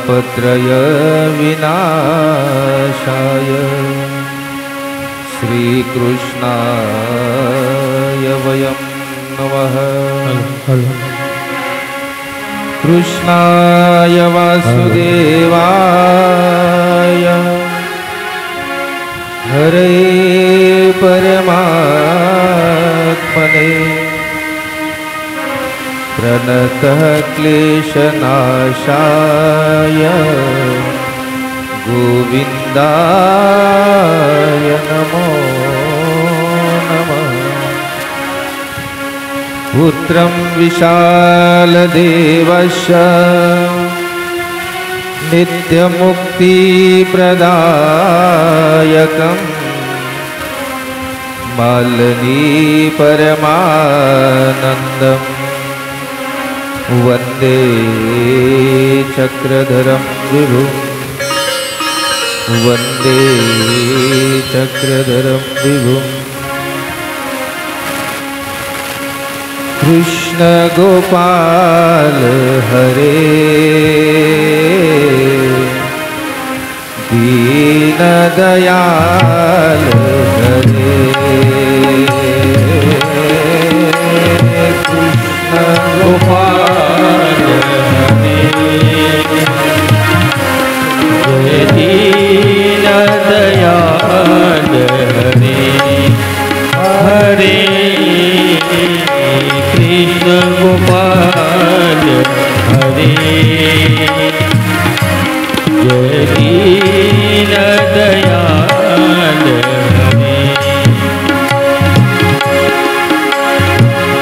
तापत्रय विनाशाय श्रीकृष्णाय वयं नमः। कृष्णाय वासुदेवाय हरे परमात्मने प्रणतः क्लेशनाशाय गोविन्दाय नमो नमः। पुत्रं विशालदेवस्य नित्यमुक्तिप्रदायकं मालिनी परमानन्दं वन्दे चक्रधरं विभुं वन्दे चक्रधरं विभुं। कृष्ण गोपाल हरे दीन दयाल हरे। कृष्ण गोपाल हरे जय दीन दयाल हरे हरे। कृष्ण गोपाल हरे जय दीन दयाल हरे।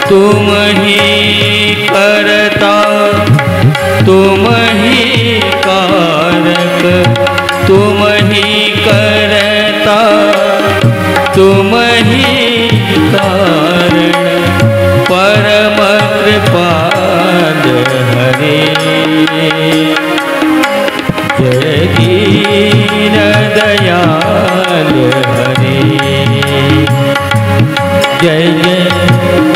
तुम ही करता तुम ही कारक तुम ही करता तुम ही कारण परम कृपाल हरे जय दीन दयाल हरे। जय जय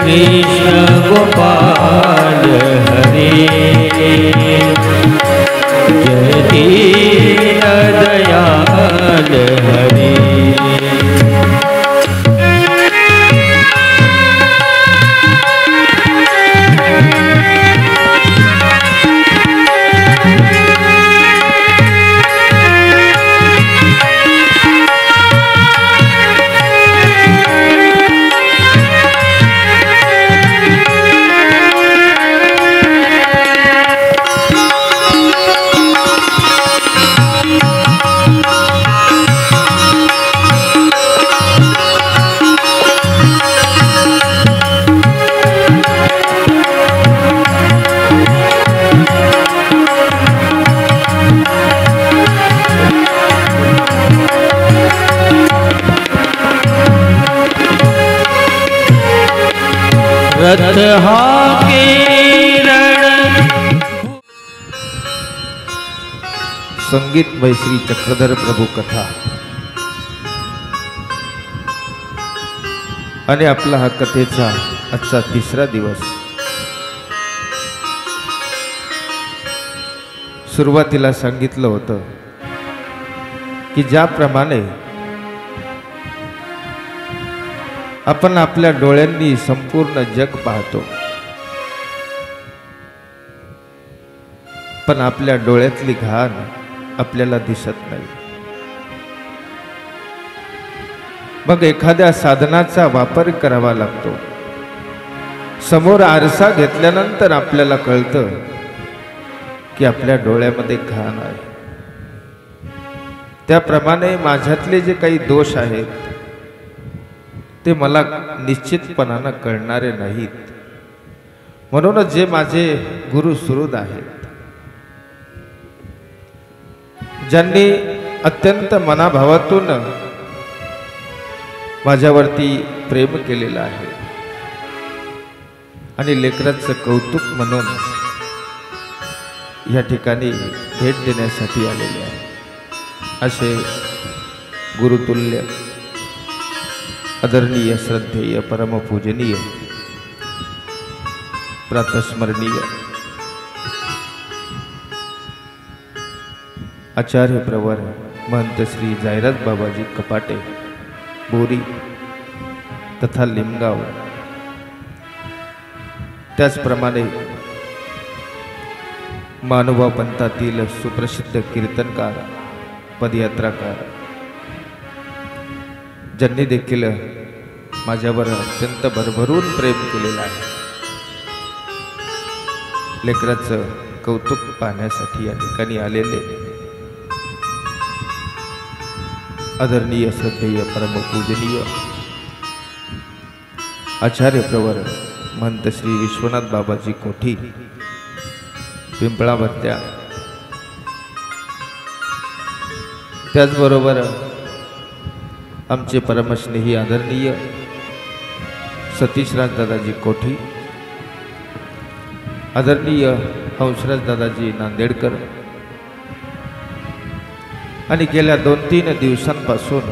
कृष्ण गोपाल हरे जय दीन दयाल हरे। रथ हाके संगीतमय श्री चक्रधर प्रभू कथा आणि आपला हा कथेचा आजचा तिसरा दिवस। सुरुवातीला सांगितलं होतं की ज्याप्रमाणे आपण आपल्या डोळ्यांनी संपूर्ण जग पाहतो, पण आपल्या डोळ्यातली घाण आपल्याला दिसत नाही। मग एखाद्या साधनाचा वापर करावा लागतो। समोर आरसा घेतल्यानंतर आपल्याला कळतं की आपल्या डोळ्यामध्ये घाण आहे। त्याप्रमाणे माझ्यातले जे काही दोष आहेत ते मला निश्चितपणाने कळणारे नाहीत। म्हणून जे माझे गुरु सुहृद आहेत, ज्यांनी अत्यंत मनाभावातून माझ्यावरती प्रेम केलेलं आहे आणि लेकराचं कौतुक म्हणून या ठिकाणी भेट देण्यासाठी आलेले आहे, असे गुरुतुल्य आदरणीय श्रद्धेय परमपूजनीय प्रातस्मरणीय आचार्य प्रवर महंत श्री जायराज बाबाजी कपाटे बोरी तथा लिमगाव, त्याचप्रमाणे मानोबा पंथातील सुप्रसिद्ध कीर्तनकार पदयात्राकार ज्यांनी देखील माझ्यावर अत्यंत भरभरून प्रेम केलेलं आहे, लेकराचं कौतुक पाहण्यासाठी या ठिकाणी आलेले आदरणीय श्रद्धेय परमपूजनीय आचार्य प्रवर महंत श्री विश्वनाथ बाबाजी कोठी पिंपळा बत्त्या, त्याचबरोबर आमचे परमस्नेही आदरणीय सतीशराज दादाजी कोठी, आदरणीय हंसराज दादाजी नांदेडकर आणि गेल्या 2-3 दिवसांपासून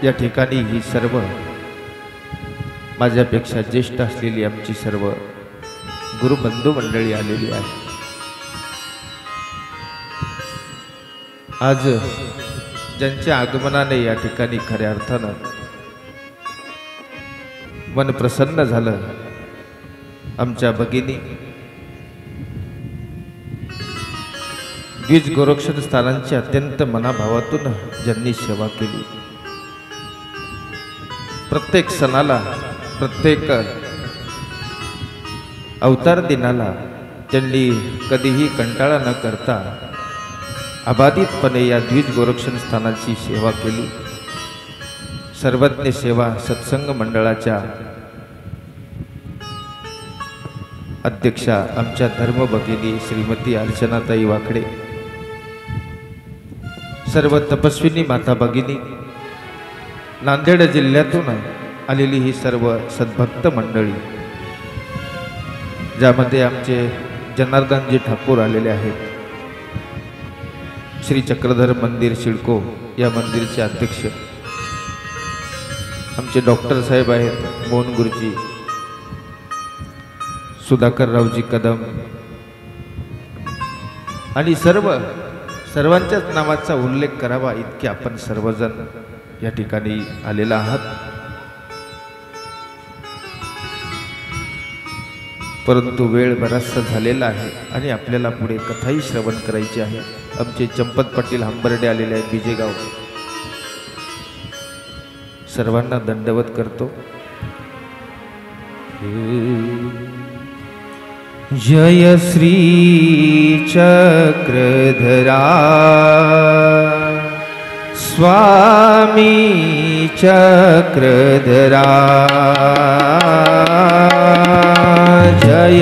या ठिकाणी ही सर्व माझ्यापेक्षा ज्येष्ठ असलेली आमची सर्व गुरुबंधू मंडळी आलेली आहे। आज ज्यांच्या आगमनाने या ठिकाणी खऱ्या अर्थानं मन प्रसन्न झालं, आमच्या भगिनी द्विज गोरक्षण स्थानांची अत्यंत मनाभावातून ज्यांनी सेवा केली, प्रत्येक सणाला प्रत्येक अवतार दिनाला त्यांनी कधीही कंटाळा न करता अबाधितपणे या द्विज गोरक्षण स्थानाची सेवा केली। सर्वज्ञ सेवा सत्संग मंडळाच्या अध्यक्षा आमच्या धर्मभगिनी श्रीमती अर्चनाताई वाकडे, सर्व तपस्विनी माता भगिनी, नांदेड जिल्ह्यातून आलेली ही सर्व सद्भक्त मंडळी, ज्यामध्ये आमचे जनार्दनजी ठाकूर आलेले आहेत, श्री चक्रधर मंदिर सिडको या मंदिरचे अध्यक्ष आमचे डॉक्टर साहेब आहेत, मोहन गुरुजी, सुधाकर रावजी कदम आणि सर्वांच्याच नावाचा उल्लेख करावा इतके आपण सर्वजण या ठिकाणी आलेला आहात। परंतु वेळ बराचसा झालेला आहे आणि आपल्याला पुढे कथाही श्रवण करायची आहे। आमचे चंपत पाटील हंबर्डे आलेले आहेत बिजेगाव, सर्वांना दंडवत करतो। जय श्री चक्रधरा स्वामी चक्रधरा, जय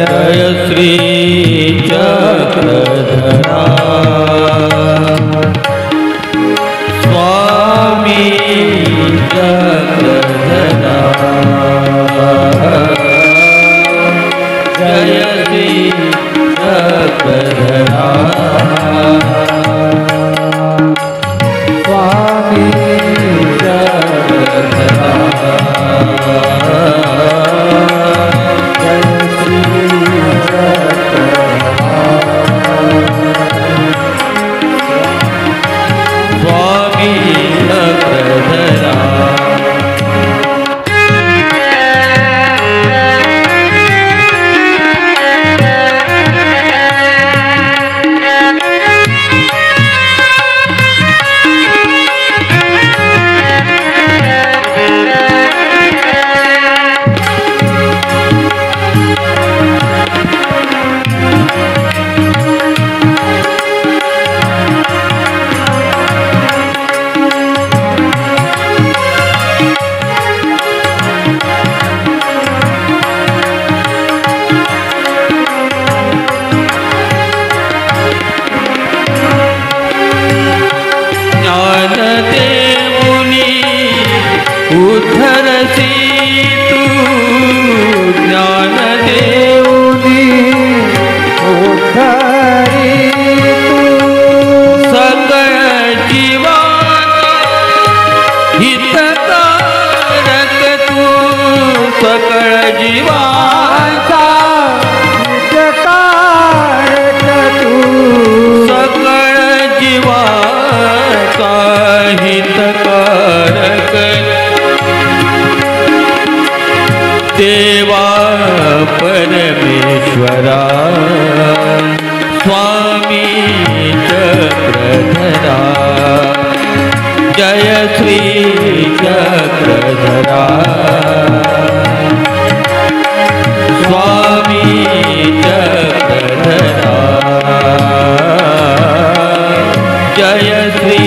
श्री चक्रधरा स्वामी चक्रधरा, जय श्री चक्रधरा स्वामी चक्रधरा, स्वामी चक्रधरा जय श्री चक्रधरा स्वामी चक्रधरा जय श्री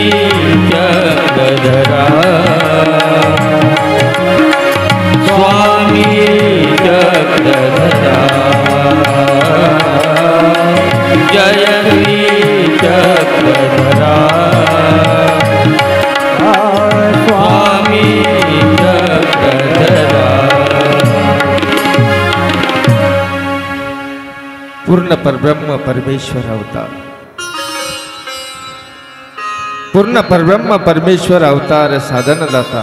चक्रधरा स्वामी चक्रधरा जय श्री चक्रधरा स्वामी चक्रधरा। पूर्ण परब्रह्म परमेश्वर अवतार, पूर्ण परब्रह्म परमेश्वर अवतार साधनदाता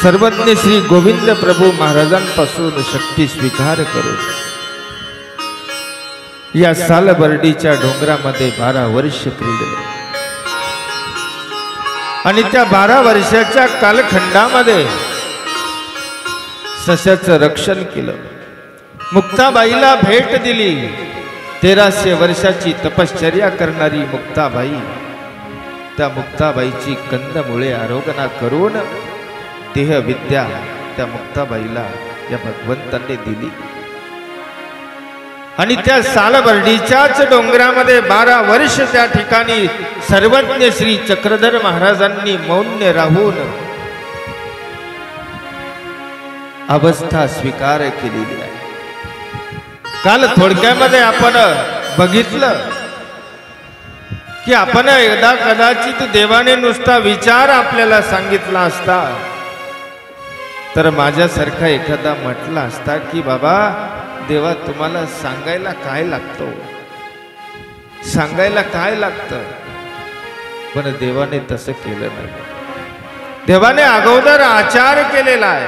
सर्वज्ञ श्री गोविंद प्रभू महाराजांपासून शक्ती स्वीकार करून या सालबर्डीच्या डोंगरामध्ये 12 वर्ष क्रीडले आणि त्या 12 वर्षाच्या कालखंडामध्ये सस्याचं रक्षण केलं, मुक्ताबाईला भेट दिली। 1300 वर्षाची तपश्चर्या करणारी मुक्ताबाई, त्या मुक्ताबाईची कंदमुळे आरोग्य करून देहविद्या त्या मुक्ताबाईला या भगवंतांनी दिली आणि त्या सालबर्डीच्याच डोंगरामध्ये 12 वर्ष त्या ठिकाणी सर्वज्ञ श्री चक्रधर महाराजांनी मौन राहून अवस्था स्वीकार केलेली आहे। काल थोडक्यामध्ये आपण बघितलं की आपण एकदा कदाचित देवाने नुसता विचार आपल्याला सांगितला असता तर माझ्यासारखा एखादा म्हटला असता की बाबा देवा तुम्हाला सांगायला काय लागतं, सांगायला काय लागतं, पण देवाने तसं केलं नाही। देवाने अगोदर आचार केलेला आहे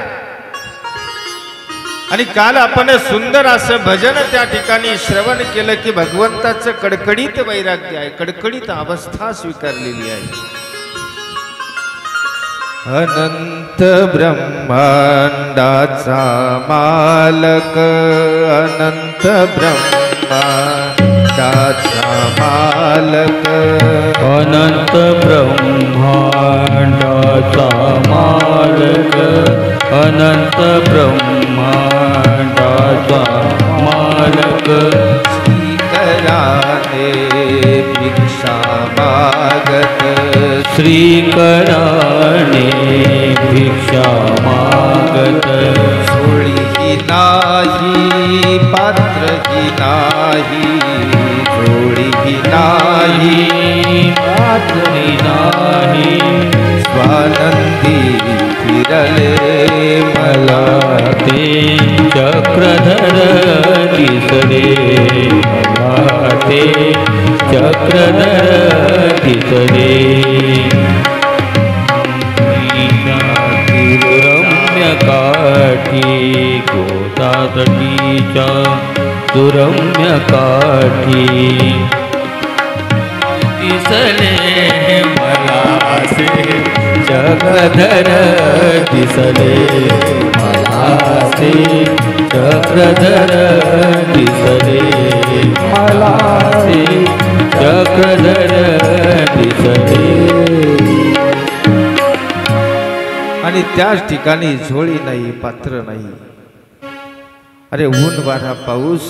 आणि काल आपण सुंदर असं भजन त्या ठिकाणी श्रवण केलं की भगवंताचं कडकडीत वैराग्य आहे, कडकडीत अवस्था स्वीकारलेली आहे। अनंत ब्रह्मांडाचा मालक, अनंत ब्रह्मांडाचा मालक, अनंत ब्रह्मांडाचा मालक, अनंत ब्रह्मांडाचा मालक, श्रीकराने भिक्षा मागत, श्रीकराने भिक्षा मागत, झोळीही नाही पात्रही नाही, झोळीही नाही पात्रही नाही, स्वानंदी फिरले मला ते चक्रधर दिसले, मला ते चक्रधर दिसले। दुरम्य काठी गोदातटीच्या दुरम्य काठी दिसले मला से चक्रधर दिसले, मला से चक्रधर दिसले, मला से चक्रधर दिसले। आणि त्याच ठिकाणी झोळी नाही पात्र नाही। अरे ऊन वारा पाऊस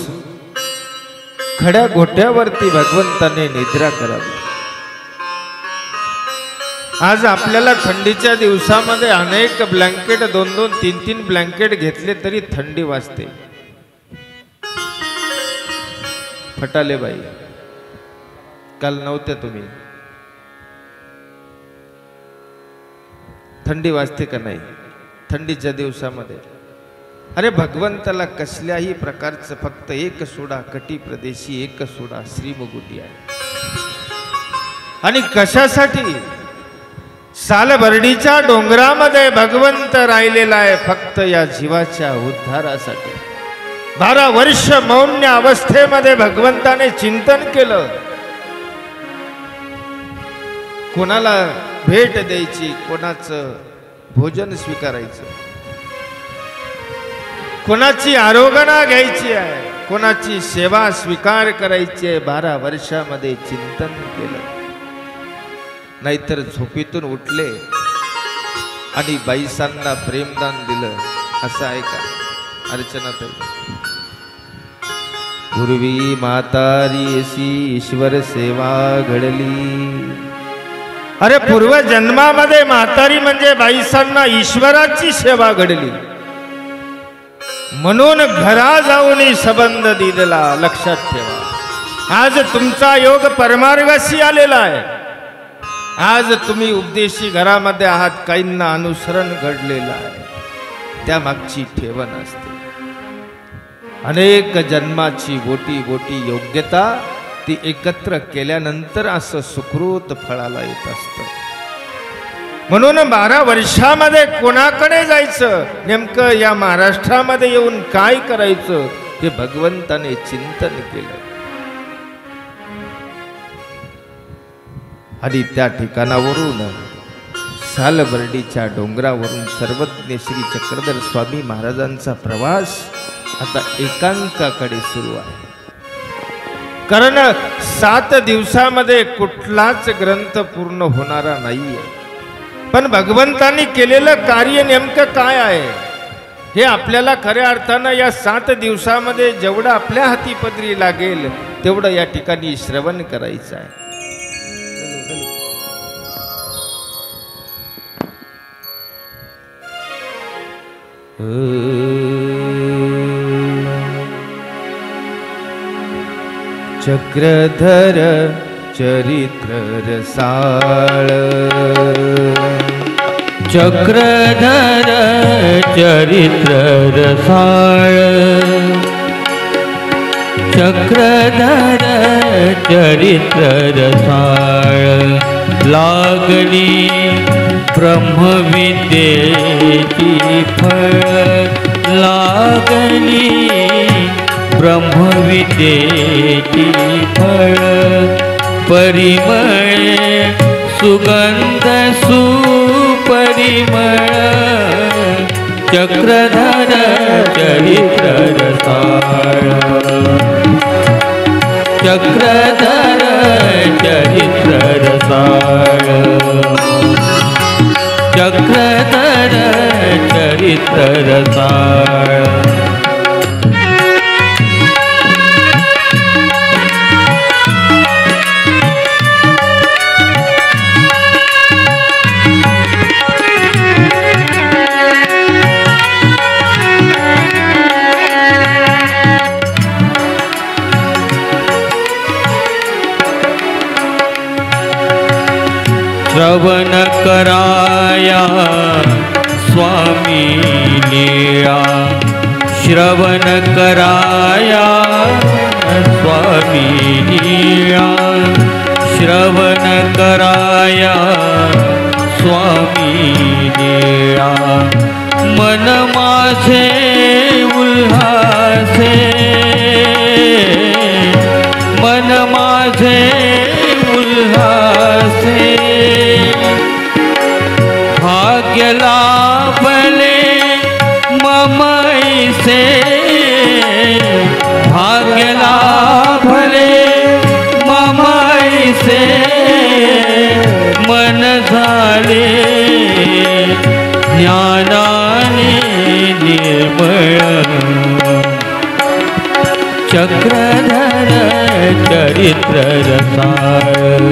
खड्या गोट्यावरती भगवंताने निद्रा करावी। आज आपल्याला थंडीच्या दिवसामध्ये अनेक ब्लँकेट 2-2, 3-3 ब्लँकेट घेतले तरी थंडी वाजते। फटाले बाई काल नव्हते तुम्ही, थंडी वाजते का नाही थंडीच्या दिवसामध्ये? अरे भगवंताला कसल्याही प्रकारचं फक्त एक सोडा कटी प्रदेशी, एक सोडा श्रीमुगुटी आहे। आणि कशासाठी? सालबर्डीच्या डोंगरामध्ये भगवंत राहिलेला आहे फक्त या जीवाच्या उद्धारासाठी। 12 वर्ष मौन्य अवस्थेमध्ये भगवंताने चिंतन केलं, कोणाला भेट द्यायची, कोणाचं भोजन स्वीकारायचं, कोणाची आरोगणा घ्यायची आहे। कोणाची सेवा स्वीकार करायची 12 वर्षामध्ये चिंतन केलं. नाहीतर झोपेतून उठले आणि बाईसांना प्रेमदान दिलं असं आहे का? अर्चनाताई, पूर्वी म्हातारी अशी ईश्वर सेवा घडली. अरे पूर्व जन्मामध्ये म्हातारी म्हणजे बाईसांना ईश्वराची सेवा घडली, म्हणून घरा जाऊन संबंध दिला. लक्षात ठेवा, आज तुमचा योग परमार्गाशी आलेला आहे. आज तुम्ही उपदेशी घरामध्ये आहात, काहींना अनुसरण घडलेलं आहे, त्या मागची ठेवण असते. अनेक जन्माची बोटी बोटी योग्यता ती एकत्र केल्यानंतर असं सुकृत फळाला येत असतं. म्हणून 12 वर्षामध्ये कोणाकडे जायचं, नेमकं या महाराष्ट्रामध्ये येऊन काय करायचं हे भगवंताने चिंतन केलं. आणि त्या ठिकाणावरून सालबर्डीच्या डोंगरावरून सर्वज्ञ श्री चक्रधर स्वामी महाराजांचा प्रवास आता एकांकाकडे सुरू आहे. कारण 7 दिवसामध्ये कुठलाच ग्रंथ पूर्ण होणारा नाहीये. पण भगवंतांनी केलेलं कार्य नेमकं काय आहे हे आपल्याला खऱ्या अर्थानं या 7 दिवसामध्ये जेवढं आपल्या हाती पदरी लागेल तेवढं या ठिकाणी श्रवण करायचं आहे. चक्रधर चरित्र रसाळ, चक्रधर चरित्र रसाळ, चक्रधर चरित्र रसाळ. लागणी ब्रह्मविद्येची फळ, लागणी ब्रह्मविद्येची फळ. परिमळे सुगंध सुपरिमळ, चक्रधर चरित्र रसाळ, चक्रधर चरित्र रसाळ, चक्रधर चरित्र रसाळ. श्रवण कराया स्वामी लीळा, श्रवण कराया स्वामी लीळा, श्रवण कराया स्वामी लीळा. मन माझे उल्हासे, मन माझे उल्हासे. भाग्य लाभले ममैसे, भाग्य लाभले ममैसे. मन झाले ज्ञानाने निर्मळ, चक्रधर चरित्र रसाळ,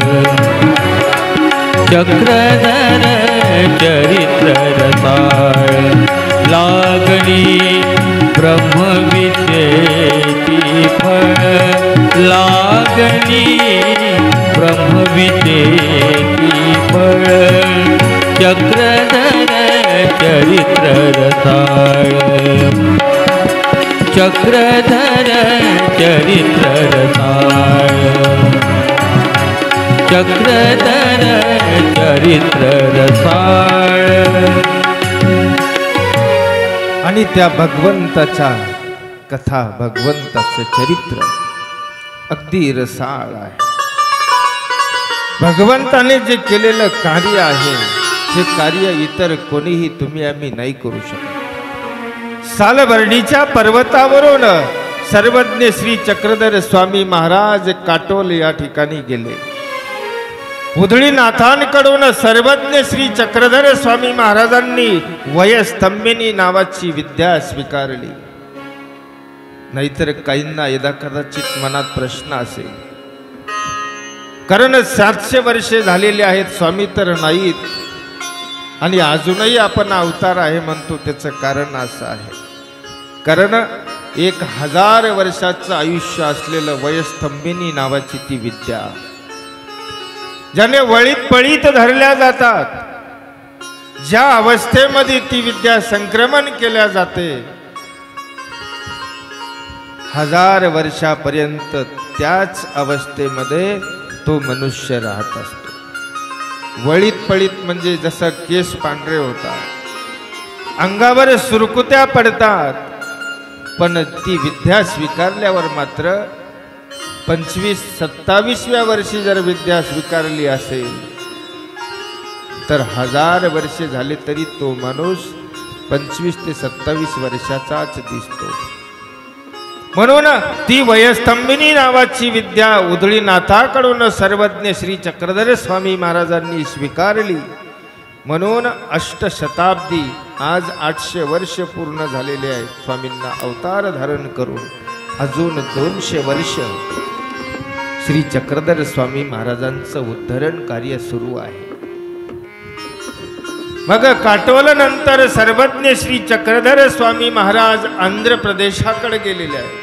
चक्रधर चरित्र रसाळ. लागणी ब्रह्मविद्येची फळ, लागणी ब्रह्मविद्येची फळ. चक्रधर चरित्र रसाळ, चक्रधर चरित्र रसाळ, चक्रधर चरित्र रसाळ. आणि त्या भगवंताच्या कथा, भगवंताचं चरित्र अगदी रसाळ आहे. भगवंताने जे केलेलं कार्य आहे हे कार्य इतर कोणीही तुम्ही आम्ही नाही करू शकत. सालबर्डीच्या पर्वतावरून सर्वज्ञ श्री चक्रधर स्वामी महाराज काटोल या ठिकाणी गेले. उधळीनाथांकडून सर्वज्ञ श्री चक्रधर स्वामी महाराजांनी वयस्तंभिनी नावाची विद्या स्वीकारली. नाहीतर काहींना यदा कदाचित मनात प्रश्न असेल, कारण 700 वर्षे झालेली आहेत, स्वामी तर नाहीत आणि अजूनही आपण अवतार आहे म्हणतो. त्याचं कारण असं आहे, कारण 1000 वर्षाचं आयुष्य असलेलं वयस्तंभिनी नावाची ती विद्या, ज्याने वळीत पळीत धरल्या जातात, ज्या अवस्थेमध्ये ती विद्या संक्रमण केल्या जाते, 1000 वर्षापर्यंत त्याच अवस्थेमध्ये तो मनुष्य राहत असतो. वळीत पळीत म्हणजे जसं केस पांढरे होतात, अंगावर सुरकुत्या पडतात, पण ती विद्या स्वीकारल्यावर मात्र 25-27व्या वर्षी जर विद्या स्वीकारली असेल तर 1000 वर्षे झाले तरी तो माणूस 25 ते 27 वर्षाचाच दिसतो. म्हणून ती वयस्तंभिनी नावाची विद्या उधळीनाथाकडून सर्वज्ञ श्री चक्रधर स्वामी महाराजांनी स्वीकारली. म्हणून 8 शताब्दी, आज 800 वर्ष पूर्ण झालेले आहेत स्वामींना अवतार धारण करून. अजून 200 वर्ष श्री चक्रधर स्वामी महाराजांचं उद्धरण कार्य सुरू आहे. मग काटोल नंतर सर्वज्ञ श्री चक्रधर स्वामी महाराज आंध्र प्रदेशाकडे गेलेले आहेत.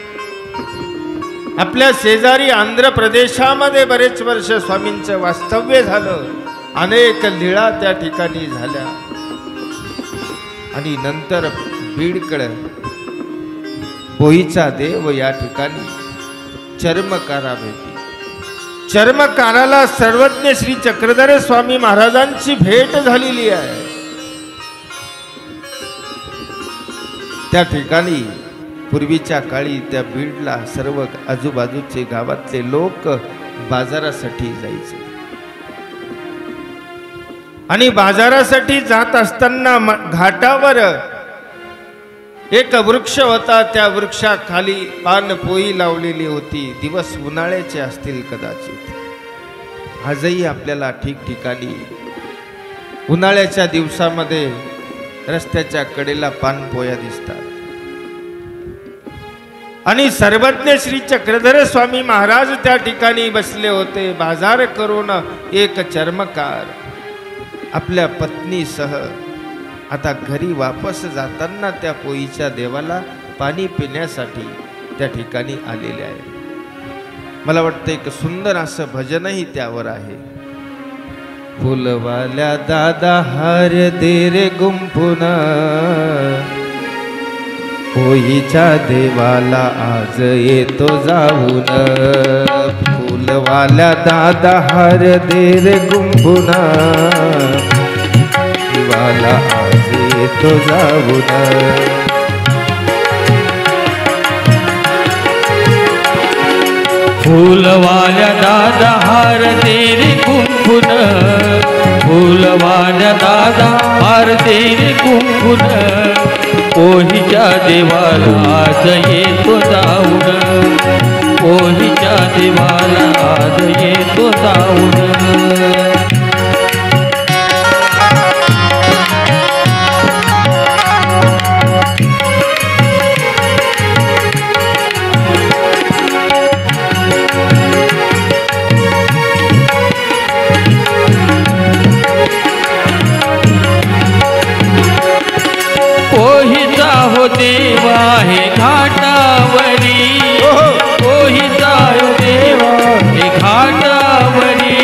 आपल्या शेजारी आंध्र प्रदेशामध्ये बरेच वर्ष स्वामींचं वास्तव्य झालं. अनेक लीळा त्या ठिकाणी झाल्या आणि नंतर बीडकडे पोईचा देव या ठिकाणी चर्मकारा भेटी. चर्मकाराला सर्वज्ञ श्री चक्रधर स्वामी महाराजांची भेट झालेली आहे. त्या ठिकाणी पूर्वीच्या काळी त्या बीडला सर्व आजूबाजूचे गावातले लोक बाजारासाठी जायचे आणि बाजारासाठी जात असताना घाटावर एक वृक्ष होता. त्या वृक्षाखाली पानपोई लावलेली होती. दिवस उन्हाळ्याचे असतील कदाचित. आजही आपल्याला ठिकठिकाणी उन्हाळ्याच्या दिवसामध्ये रस्त्याच्या कडेला पानपोया दिसतात. आणि सर्वज्ञ श्री चक्रधर स्वामी महाराज त्या ठिकाणी बसले होते. बाजार करून एक चर्मकार आपल्या पत्नीसह आता घरी वापस जाताना त्या पोईच्या देवाला पाणी पिण्यासाठी त्या ठिकाणी आलेले आहे. मला वाटतं एक सुंदर असं भजनही त्यावर आहे. फुलवाल्या दादा हार दे रे गुंफून, पोईच्या देवाला आज येतो जाऊन. फुलवाल्या दादा हार दे रे गुंफून, देवाला आज येतो जाऊन. फूलवाल्या दादा हार दे रे गुंफून, फूलवाल्या दादा हार दे रे गुंफून, पोहीच्या देवाला आज येतो जाऊन. पोहीच्या देवाला आज येतो जाऊन. पोहीचा हो देवा हे घाटावरी, पोहीचा हो देवा हे घाटावरी,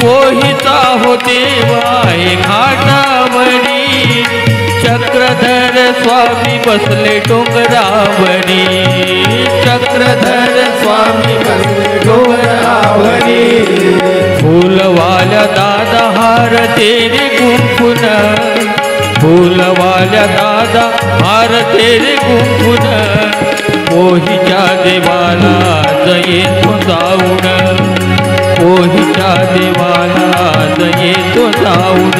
पोहीचा हो देवा हे घाटावरी. चक्रधर स्वामी बसले डोंगरावरी, चक्रधर स्वामी बसले डोंगरावरी. फूलवाल्या दादा हार दे रे गुंफून, फूलवाल्या दादा हार दे रे गुंफून, पोहीच्या देवाला आज येतो जाऊन. पोहीच्या देवाला आज येतो जाऊन.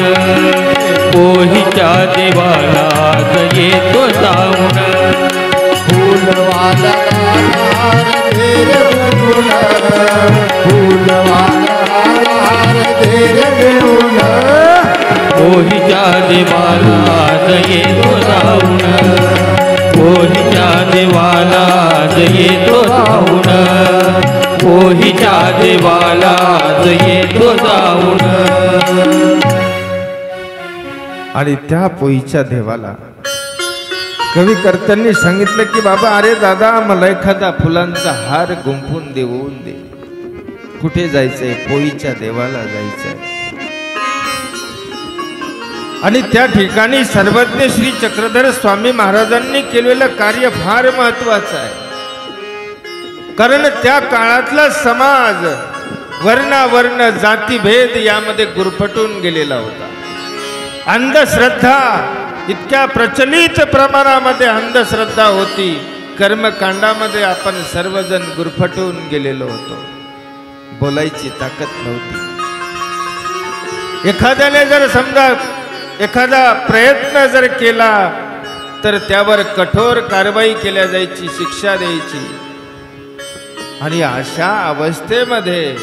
पोहीच्या देवाला आज येतो जाऊन. फूलवाला ओहीच्या देवाला येतो जाऊन, ओहीच्या देवाला येतो जाऊन, ओहीच्या देवाला येतो जाऊन. आणि त्या पोईच्या देवाला कवी कर्त्यांनी सांगितलं की बाबा अरे दादा मला एखादा फुलांचा हार गुंफून देऊन दे. कुठे जायचंय? पोईच्या देवाला जायचंय. आणि त्या ठिकाणी सर्वज्ञ श्री चक्रधर स्वामी महाराजांनी केलेलं कार्य फार महत्वाचं आहे. कारण त्या काळातला समाज वर्णावर्ण जातीभेद यामध्ये गुरफटून गेलेला होता. अंधश्रद्धा इतक्या प्रचलित प्रमाणामध्ये अंधश्रद्धा होती. कर्मकांडामध्ये आपण सर्वजण गुरफटून गेलेलो होतो. बोलायची ताकद नव्हती. एखाद्याने जर समजा एखादा प्रयत्न जर केला तर त्यावर कठोर कारवाई केल्या जायची, शिक्षा द्यायची. आणि अशा अवस्थेमध्ये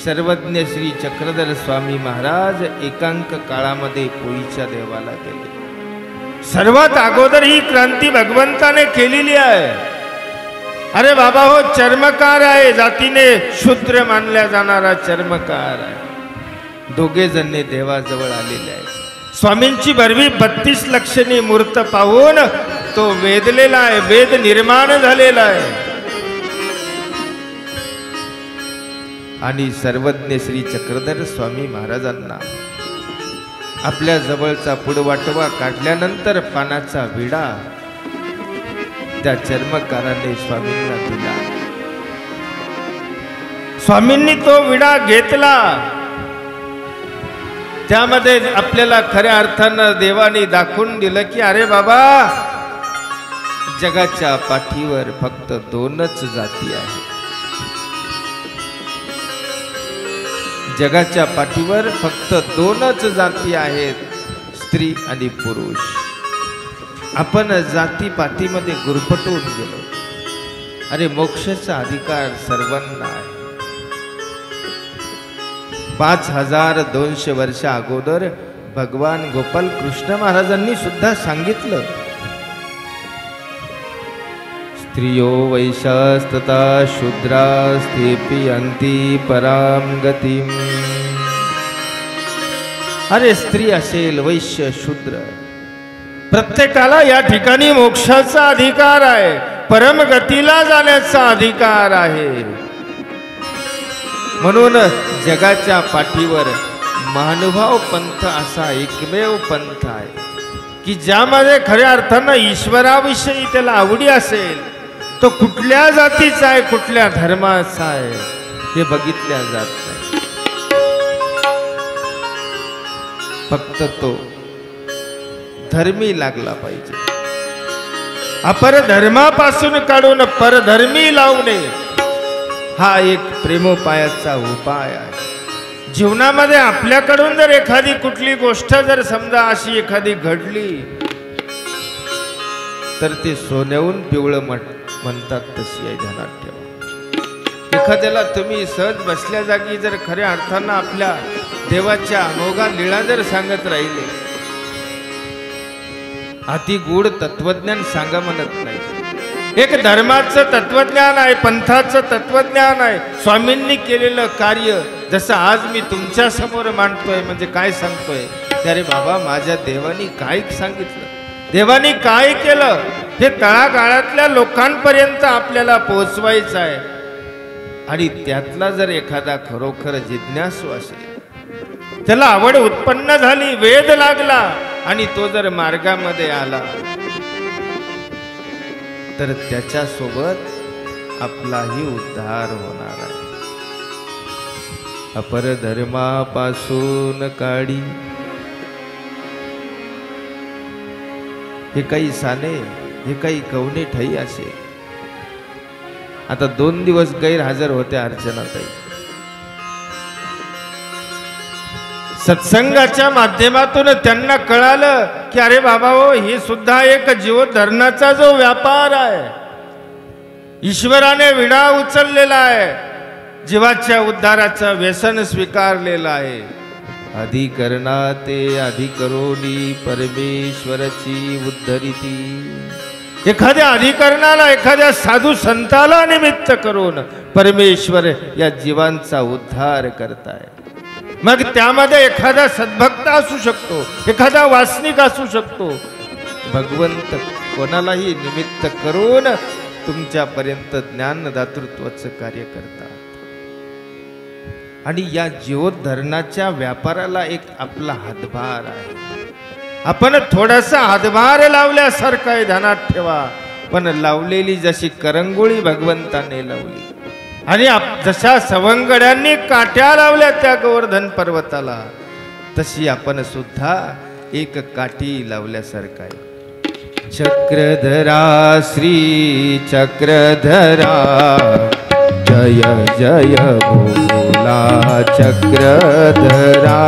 सर्वज्ञ श्री चक्रधर स्वामी महाराज एकांक काळामध्ये पोईच्या देवाला गेले. सर्वात अगोदर ही क्रांती भगवंताने केलेली आहे. अरे बाबा हो, चर्मकार आहे, जातीने शूद्र मानल्या जाणारा चर्मकार आहे. दोघे जण देवाजवळ आलेले आहेत. स्वामींची भरवी 32 लक्षणी मूर्त पाहून तो वेदलेला आहे, वेद निर्माण झालेला आहे. आणि सर्वज्ञ श्री चक्रधर स्वामी महाराजांना आपल्या जवळचा पुडवाटवा काढल्यानंतर पानाचा विडा त्या चर्मकाराने स्वामींना दिला. स्वामींनी तो विडा घेतला. त्यामध्ये आपल्याला खऱ्या अर्थानं देवाने दाखवून दिलं की अरे बाबा, जगाच्या पाठीवर फक्त 2च जाती आहेत. जगाच्या पाठीवर फक्त 2च जाती आहेत, स्त्री आणि पुरुष. आपण जाती पातीमध्ये गुरफटून गेलो. अरे मोक्षाचा अधिकार सर्वांना आहे. 5200 वर्ष अगोदर भगवान गोपाल कृष्ण महाराजांनी सुद्धा सांगितलं, स्त्रियो वैशास्तता शूद्रास्तेपि अंती पराम गतिम. अरे स्त्री असेल, वैश्य, शूद्र, प्रत्येकाला या ठिकाणी मोक्षाचा अधिकार आहे, परमगतीला जाण्याचा अधिकार आहे. म्हणून जगाच्या पाठीवर महानुभाव पंथ असा एकमेव पंथ आहे की ज्यामध्ये खऱ्या अर्थानं ईश्वराविषयी त्याला आवडी असेल. तो कुठल्या जातीचा आहे, कुठल्या धर्माचा आहे हे बघितल्या जात नाही. फक्त तो धर्मी लागला पाहिजे. अपर धर्मापासून काढून परधर्मी लावणे हा एक प्रेमोपायाचा उपाय आहे. जीवनामध्ये आपल्याकडून जर एखादी कुठली गोष्ट जर समजा अशी एखादी घडली तर ते सोन्याहून पिवळं म्हणतात तशी आहे, ध्यानात ठेवा. एखाद्याला तुम्ही सहज बसल्या जागी जर खऱ्या अर्थानं आपल्या देवाच्या अमोघा लीळा जर सांगत राहिले, अति गूढ तत्वज्ञान सांगा म्हणत नाही. एक धर्माचं तत्वज्ञान आहे, पंथाचं तत्वज्ञान आहे. स्वामींनी केलेलं कार्य जसं आज मी तुमच्या समोर मांडतोय, म्हणजे काय सांगतोय, अरे बाबा माझ्या देवानी काय सांगितलं, देवानी काय केलं, हे तळागाळातल्या लोकांपर्यंत आपल्याला पोहोचवायचं आहे. आणि त्यातला जर एखादा खरोखर जिज्ञासू असेल, त्याला आवड उत्पन्न झाली, वेद लागला आणि तो जर मार्गामध्ये आला तर त्याच्यासोबत आपलाही उद्धार होणार आहे. अपरधर्मापासून काढी. हे काही साने, हे काही कवने ठाई असे. आता 2 दिवस गैरहजर होत्या अर्चनाताई. सत्संगाच्या माध्यमातून त्यांना कळालं की अरे बाबा हो, ही सुद्धा एक जीवधरणाचा जो व्यापार आहे, ईश्वराने विडा उचललेला आहे, जीवाच्या उद्धाराचं व्यसन स्वीकारलेलं आहे. अधिकरणा ते अधिकरोनी परमेश्वराची उद्धरिती. एखाद्या अधिकरणाला, एखाद्या साधू संताला निमित्त करून परमेश्वर या जीवांचा उद्धार करताय. मग त्यामध्ये एखादा सद्भक्त असू शकतो, एखादा वासनिक असू शकतो. भगवंत कोणालाही निमित्त करून तुमच्यापर्यंत ज्ञानदातृत्वाचं कार्य करतात. आणि या जीवोद्धरणाच्या व्यापाराला एक आपला हातभार आहे. आपण थोडासा हातभार लावल्यासारखं आहे, ध्यानात ठेवा. पण लावलेली जशी करंगुळी भगवंताने लावली आणि जशा सवंगड्यांनी काट्या लावल्या त्या गोवर्धन पर्वताला, तशी आपण सुद्धा एक काठी लावल्यासारखं आहे. चक्रधरा श्री चक्रधरा जय जय बोला चक्रधरा.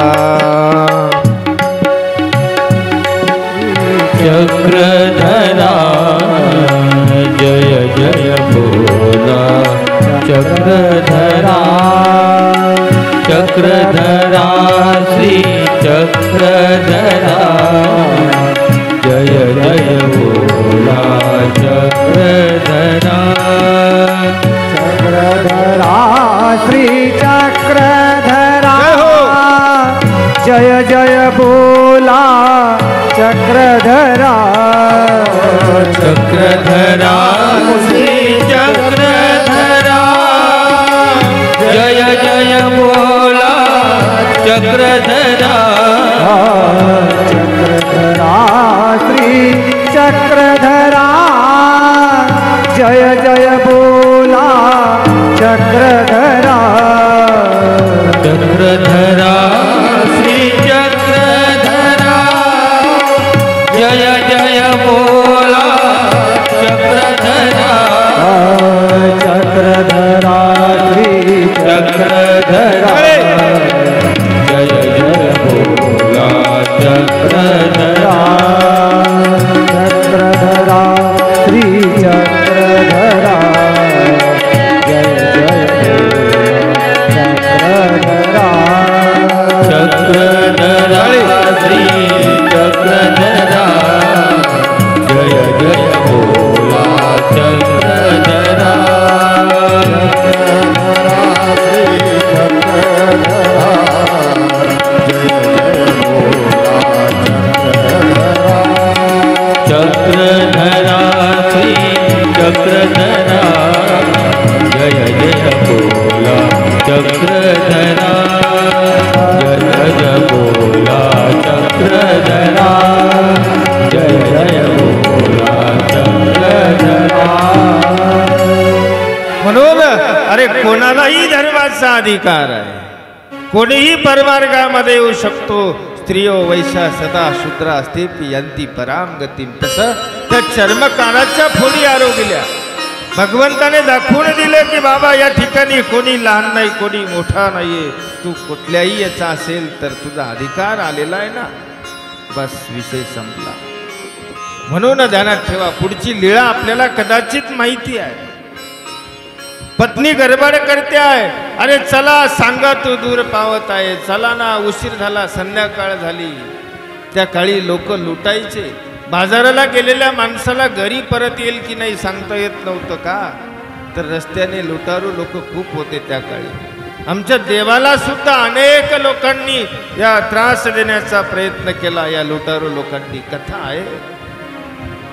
चक्रधरा जय जय बोला चक्रधरा. चक्रधरा श्री चक्रधरा जय जय बोला चक्रधरा. चक्रधरा श्री चक्रधरा जय जय बोला चक्रधरा. चक्रधरा श्री चक्रधरा जय जय बोला चक्रधरा. चक्रधरा श्री चक्रधरा जय जय बोला चक्रधरा. चक्रधरा श्री चक्रधरा जय जय बोला चक्रधरा. चक्रधरा श्री चक्रधरा जय जय बोला चक्रधरा. चक्रधरा श्री चक्रधरा जय जय चक्रधरा. चक्रधरा श्री चक्रधरा जय जय बोला चक्रधरा. चक्रधरा श्री चक्रधरा जय जय बोला चक्रधरा. जय जय बोला चक्रधरा जय जय बोला चक्रधरा. म्हणून अरे कोणालाही धर्माचा अधिकार आहे, कोणीही परमार्गामध्ये येऊ शकतो. स्त्रियो वैशा सदा शूद्रा असते यांती पराम गतीम. तसं त्या चर्मकाराच्या फोडी आरोग्यल्या भगवंताने दाखवून दिले की बाबा या ठिकाणी कोणी लहान नाही, कोणी मोठा नाहीये. तू कुठल्याही याचा असेल तर तुझा अधिकार आलेला आहे ना, बस विषय संपला. म्हणून ध्यानात ठेवा, पुढची लीळा आपल्याला कदाचित माहिती आहे. पत्नी गडबड करते आहे, अरे चला सांगा तू दूर पावत आहे, चला ना उशीर झाला, संध्याकाळ झाली. त्या काळी लोक लुटायचे. बाजाराला गेलेल्या माणसाला घरी परत येईल की नाही सांगता येत नव्हतं का, तर रस्त्याने लुटारू लोक खूप होते त्या काळी. आमच्या देवाला सुद्धा अनेक लोकांनी या त्रास देण्याचा प्रयत्न केला, या लुटारू लोकांनी. कथा आहे.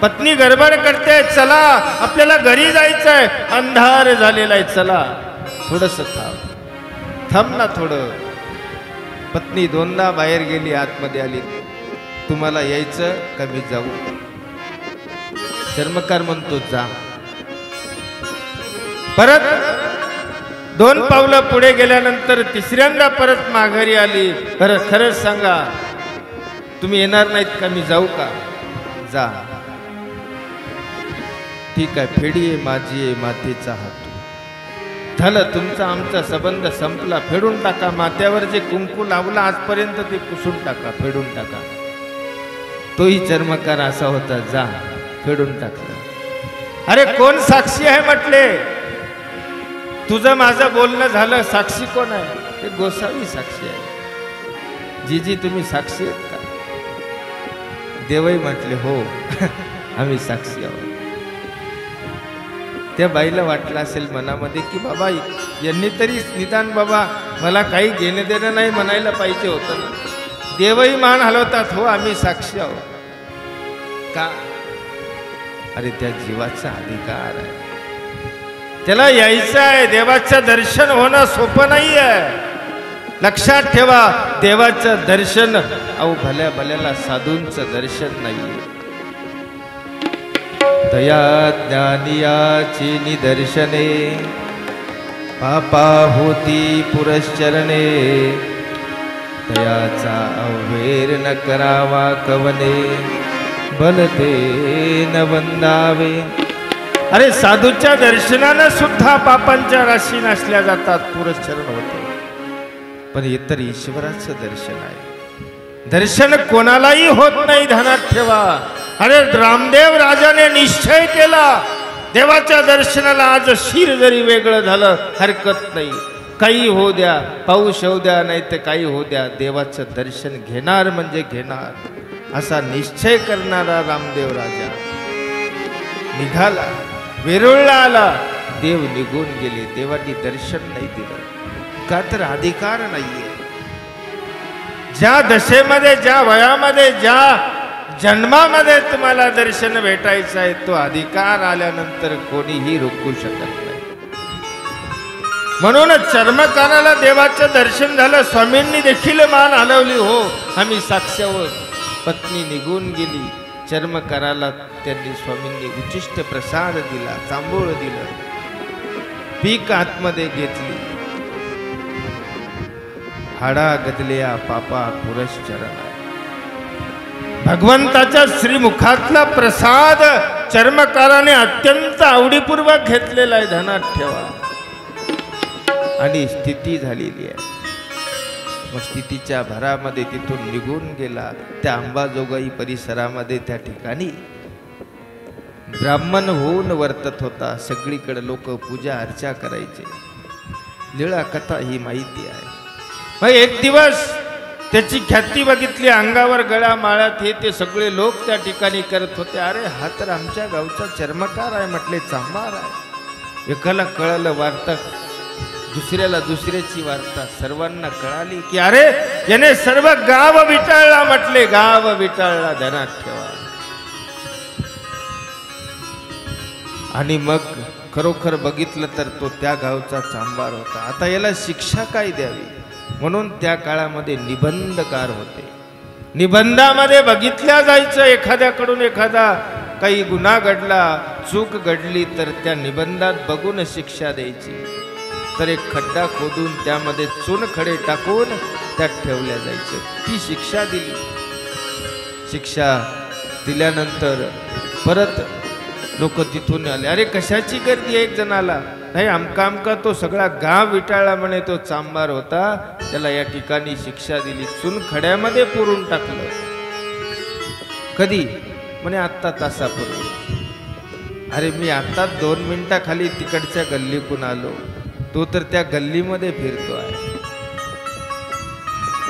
पत्नी गडबड करते, चला आपल्याला घरी जायचंय, अंधार झालेला आहे, चला थोडस थांब ना थोडं. पत्नी दोनदा बाहेर गेली, आतमध्ये आली. तुम्हाला यायचं का मी जाऊ? चर्मकार म्हणतो जा. परत 2 पावलं पुढे गेल्यानंतर तिसऱ्यांदा परत माघारी आली. खरंच सांगा तुम्ही येणार नाहीत का, मी जाऊ का? जा. ठीक आहे, फेडी आहे माझी आहे मातेचा हात. झालं, तुमचा आमचा संबंध संपला. फेडून टाका. माथ्यावर जे कुंकू लावला आजपर्यंत ते पुसून टाका, फेडून टाका. तोही चर्मकार असा होता, जा फेडून टाकलं. अरे कोण साक्षी आहे म्हटले? तुझं माझं बोलणं झालं, साक्षी कोण आहे? ते गोसावी साक्षी आहे. जीजी तुम्ही साक्षी आहेत का? देवही म्हटले हो आम्ही साक्षी आहोत. त्या बाईला वाटलं असेल मनामध्ये की बाबा यांनी तरी निदान बाबा मला काही घेणं देणं नाही म्हणायला पाहिजे होतं ना. देवही मान हलवतात, हो आम्ही साक्षी आहोत. का? अरे त्या जीवाचा अधिकार आहे, त्याला यायचं आहे. देवाचं दर्शन होणं सोपं नाही आहे. लक्षात ठेवा, देवाचं दर्शन अहो भल्या भल्याला साधूंचं दर्शन नाही. दया ज्ञानियाची निदर्शने पापा होती पुरश्चरणे. दयाचा अवहेर न करावा कवने भलते न वंदावे. अरे साधूच्या दर्शनानं सुद्धा पापांच्या राशी नाशल्या जातात, पुरश्चरण होते. पण इतर ईश्वराचं दर्शन आहे, दर्शन कोणालाही होत नाही, ध्यानात ठेवा. अरे रामदेव राजाने निश्चय केला, देवाच्या दर्शनाला आज शिर जरी वेगळं झालं हरकत नाही, काही होऊ द्या, पाऊस होऊ द्या, नाही तर काही होऊ द्या, देवाचं दर्शन घेणार म्हणजे घेणार, असा निश्चय करणारा रामदेव राजा निघाला. वेरूळला आला, देव निघून गेले, देवानी दर्शन नाही दिलं. का तर अधिकार नाहीये. ज्या दशेमध्ये, ज्या वयामध्ये, ज्या जन्मामध्ये तुम्हाला दर्शन भेटायचं आहे, तो अधिकार आल्यानंतर कोणीही रोखू शकत नाही. म्हणून चर्मकाराला देवाचं दर्शन झालं. स्वामींनी देखील मान हलवली, हो आम्ही साक्ष आहोत. पत्नी निघून गेली, चर्मकाराला त्यांनी स्वामींनी उचिष्ट प्रसाद दिला, तांबूळ दिलं, पीक आतमध्ये घेतली. हाडा गदल्या पापा पुरश्चरण. भगवंताच्या श्रीमुखातला प्रसाद चर्मकाराने अत्यंत आवडीपूर्वक घेतलेला आहे, ध्यानात ठेवा. आणि स्थिती झालेली आहे. मग स्थितीच्या भरामध्ये तिथून निघून गेला. त्या अंबाजोगाई परिसरामध्ये त्या ठिकाणी ब्राह्मण होऊन वर्तत होता. सगळीकडे लोक पूजा अर्चा करायचे. लीळा कथा ही माहिती आहे. मग एक दिवस त्याची ख्याती बघितली, अंगावर गळा माळ्यात हे ते सगळे लोक त्या ठिकाणी करत होते. अरे हा तर आमच्या गावचा चर्मकार आहे म्हटले, चांभार आहे. एकाला कळलं वार्ता, दुसऱ्याला दुसऱ्याची वार्ता, सर्वांना कळाली की अरे याने सर्व गाव विटाळला म्हटले, गाव विटाळला, ध्यानात ठेवा. आणि मग खरोखर बघितलं तर तो त्या गावचा चांभार होता. आता याला शिक्षा काय द्यावी म्हणून त्या काळामध्ये निबंधकार होते. निबंधामध्ये बघितल्या जायचं, एखाद्याकडून एखादा काही गुन्हा घडला, चूक घडली तर त्या निबंधात बघून शिक्षा द्यायची. तर एक खड्डा खोदून त्यामध्ये चुनखडे टाकून त्यात ठेवल्या जायचं. ती शिक्षा दिली. शिक्षा दिल्यानंतर परत लोक तिथून आले. अरे कशाची गर्दी, एक जणाला नाही, आमका आमका तो सगळा गाव विटाळला म्हणे, तो चांभार होता, त्याला या ठिकाणी शिक्षा दिली, चुनखड्यामध्ये पुरून टाकलं. कधी म्हणे आत्ता तासापूर्वी. अरे मी आता 2 मिनिटाखाली तिकडच्या गल्लीतून आलो, तो तर त्या गल्लीमध्ये फिरतो आहे.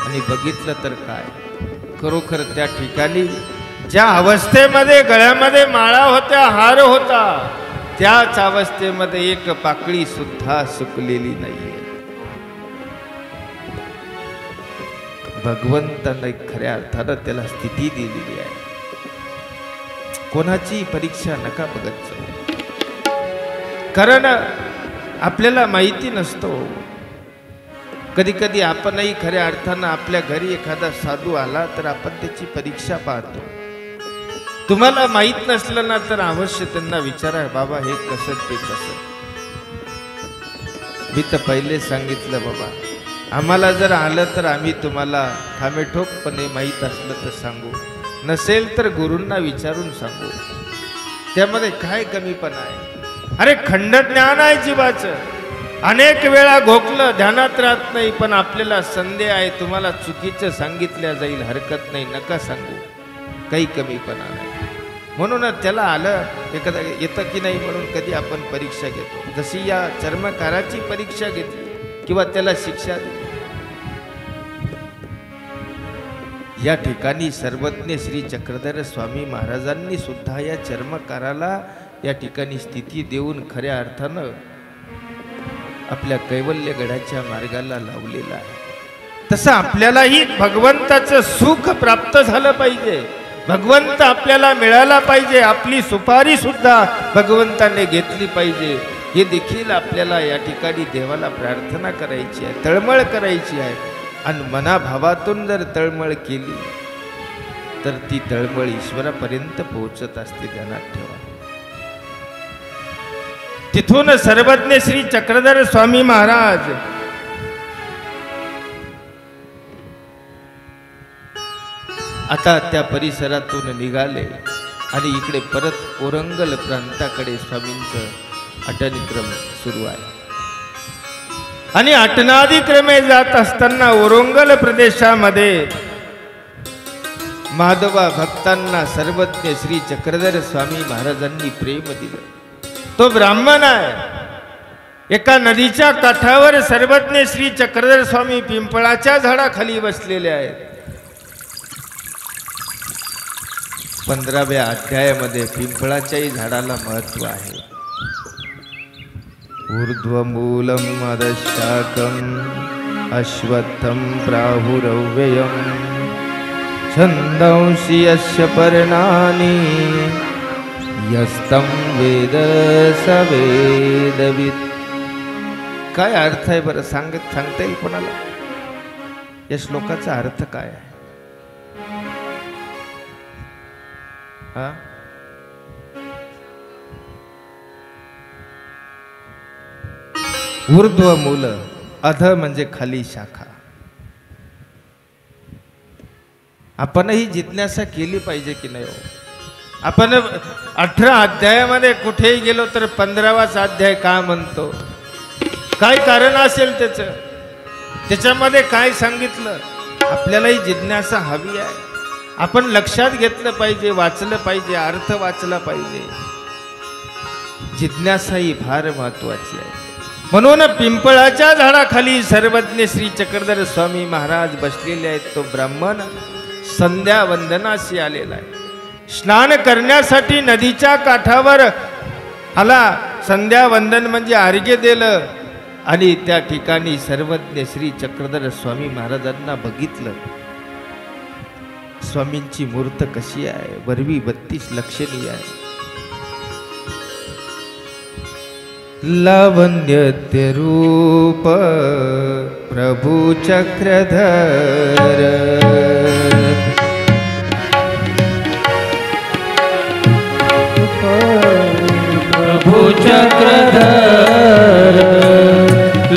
आणि बघितलं तर काय, खरोखर त्या ठिकाणी ज्या अवस्थेमध्ये गळ्यामध्ये माळा होत्या, हार होता, त्याच अवस्थेमध्ये एक पाकळी सुद्धा सुकलेली नाहीये. भगवंताने खऱ्या अर्थानं त्याला स्थिती दिलेली आहे. कोणाची परीक्षा नका बघत जाऊ, कारण आपल्याला माहिती नसतो. कधी कधी आपणही खऱ्या अर्थानं आपल्या घरी एखादा साधू आला तर आपण त्याची परीक्षा पाहतो. तुम्हाला माहित नसलं ना तर अवश्य त्यांना विचारा, बाबा हे कसं ते कसं. मी तर पहिले सांगितलं, बाबा आम्हाला जर आलं तर आम्ही तुम्हाला ठामेठोकपणे माहीत असलं तर सांगू, नसेल तर गुरूंना विचारून सांगू. त्यामध्ये काय कमीपणा आहे? अरे खंड ज्ञान आहे जीवाचं. अनेक वेळा घोकलं, ध्यानात राहत नाही, पण आपल्याला संदेह आहे, तुम्हाला चुकीचं सांगितल्या जाईल, हरकत नाही, नका सांगू, काही कमीपणा नाही. म्हणून त्याला आलं एखादा येतं की नाही म्हणून कधी आपण परीक्षा घेतो. जशी या चर्मकाराची परीक्षा घेतली किंवा त्याला शिक्षा दिली. या ठिकाणी सर्वज्ञ श्री चक्रधर स्वामी महाराजांनी सुद्धा या चर्मकाराला या ठिकाणी स्थिती देऊन खऱ्या अर्थानं आपल्या कैवल्यगडाच्या मार्गाला लावलेला आहे. तसं आपल्यालाही भगवंताचं सुख प्राप्त झालं पाहिजे, भगवंत आपल्याला मिळाला पाहिजे, आपली सुपारी सुद्धा भगवंताने घेतली पाहिजे. हे देखील आपल्याला या ठिकाणी देवाला प्रार्थना करायची आहे, तळमळ करायची आहे. आणि मनाभावातून जर तळमळ केली तर ती तळमळ ईश्वरापर्यंत पोहोचत असते, ध्यानात ठेवा. तिथून सर्वज्ञ श्री चक्रधर स्वामी महाराज आता त्या परिसरातून निघाले आणि इकडे परत ओरंगल प्रांताकडे स्वामींचं अटनक्रम सुरू आहे. आणि अटनादिक्रमे जात असताना ओरंगल प्रदेशामध्ये माधवा भक्तांना सर्वज्ञ श्री चक्रधर स्वामी महाराजांनी प्रेम दिलं. तो ब्राह्मण आहे. एका नदीच्या काठावर सर्वज्ञ श्री चक्रधर स्वामी पिंपळाच्या झाडाखाली बसलेले आहेत. 15व्या अध्यायामध्ये पिंपळाच्याही झाडाला महत्व आहे. ऊर्ध्वमूलम अधशाखम अश्वत्थम प्राहुरव्ययम छंदंसि यस्य पर्णानि यस्तं वेद स वेदवित्. काय अर्थ आहे बरं? सांगता येईल कोणाला? या श्लोकाचा अर्थ काय आहे? ऊर्ध्व मूल, अध म्हणजे खाली शाखा. आपणही जिज्ञासा केली पाहिजे की नाही हो? आपण 18 अध्यायामध्ये कुठेही गेलो तर 15वाच अध्याय का म्हणतो? काय कारण असेल त्याच्यामध्ये काय सांगितलं? आपल्यालाही जिज्ञासा हवी आहे. आपण लक्षात घेतलं पाहिजे, वाचलं पाहिजे, अर्थ वाचला पाहिजे. जिज्ञासा ही फार महत्वाची आहे. म्हणून पिंपळाच्या झाडाखाली सर्वज्ञ श्री चक्रधर स्वामी महाराज बसलेले आहेत. तो ब्राह्मण संध्या वंदनाशी आलेला आहे. स्नान करण्यासाठी नदीच्या काठावर आला. संध्या वंदन म्हणजे अर्घ्य दिलं. आणि त्या ठिकाणी सर्वज्ञ श्री चक्रधर स्वामी महाराजांना बघितलं. स्वामींची मूर्त कशी आहे? वरवी 32 लक्षणीय आहे. लावण्य रूप प्रभु चक्रधर प्रभु चक्रधर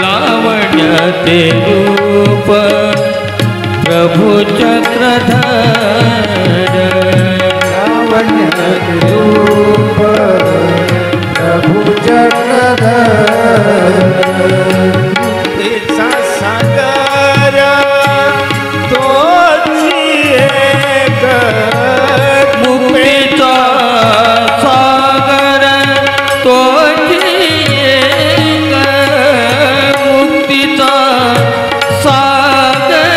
लावण्य ते रूप प्रभु चक्रधर लावण्य रूप प्रभु चक्रधर तेचा सागर तोची एक मुक्तीचा सागर तोची एक मुक्तीचा सागर.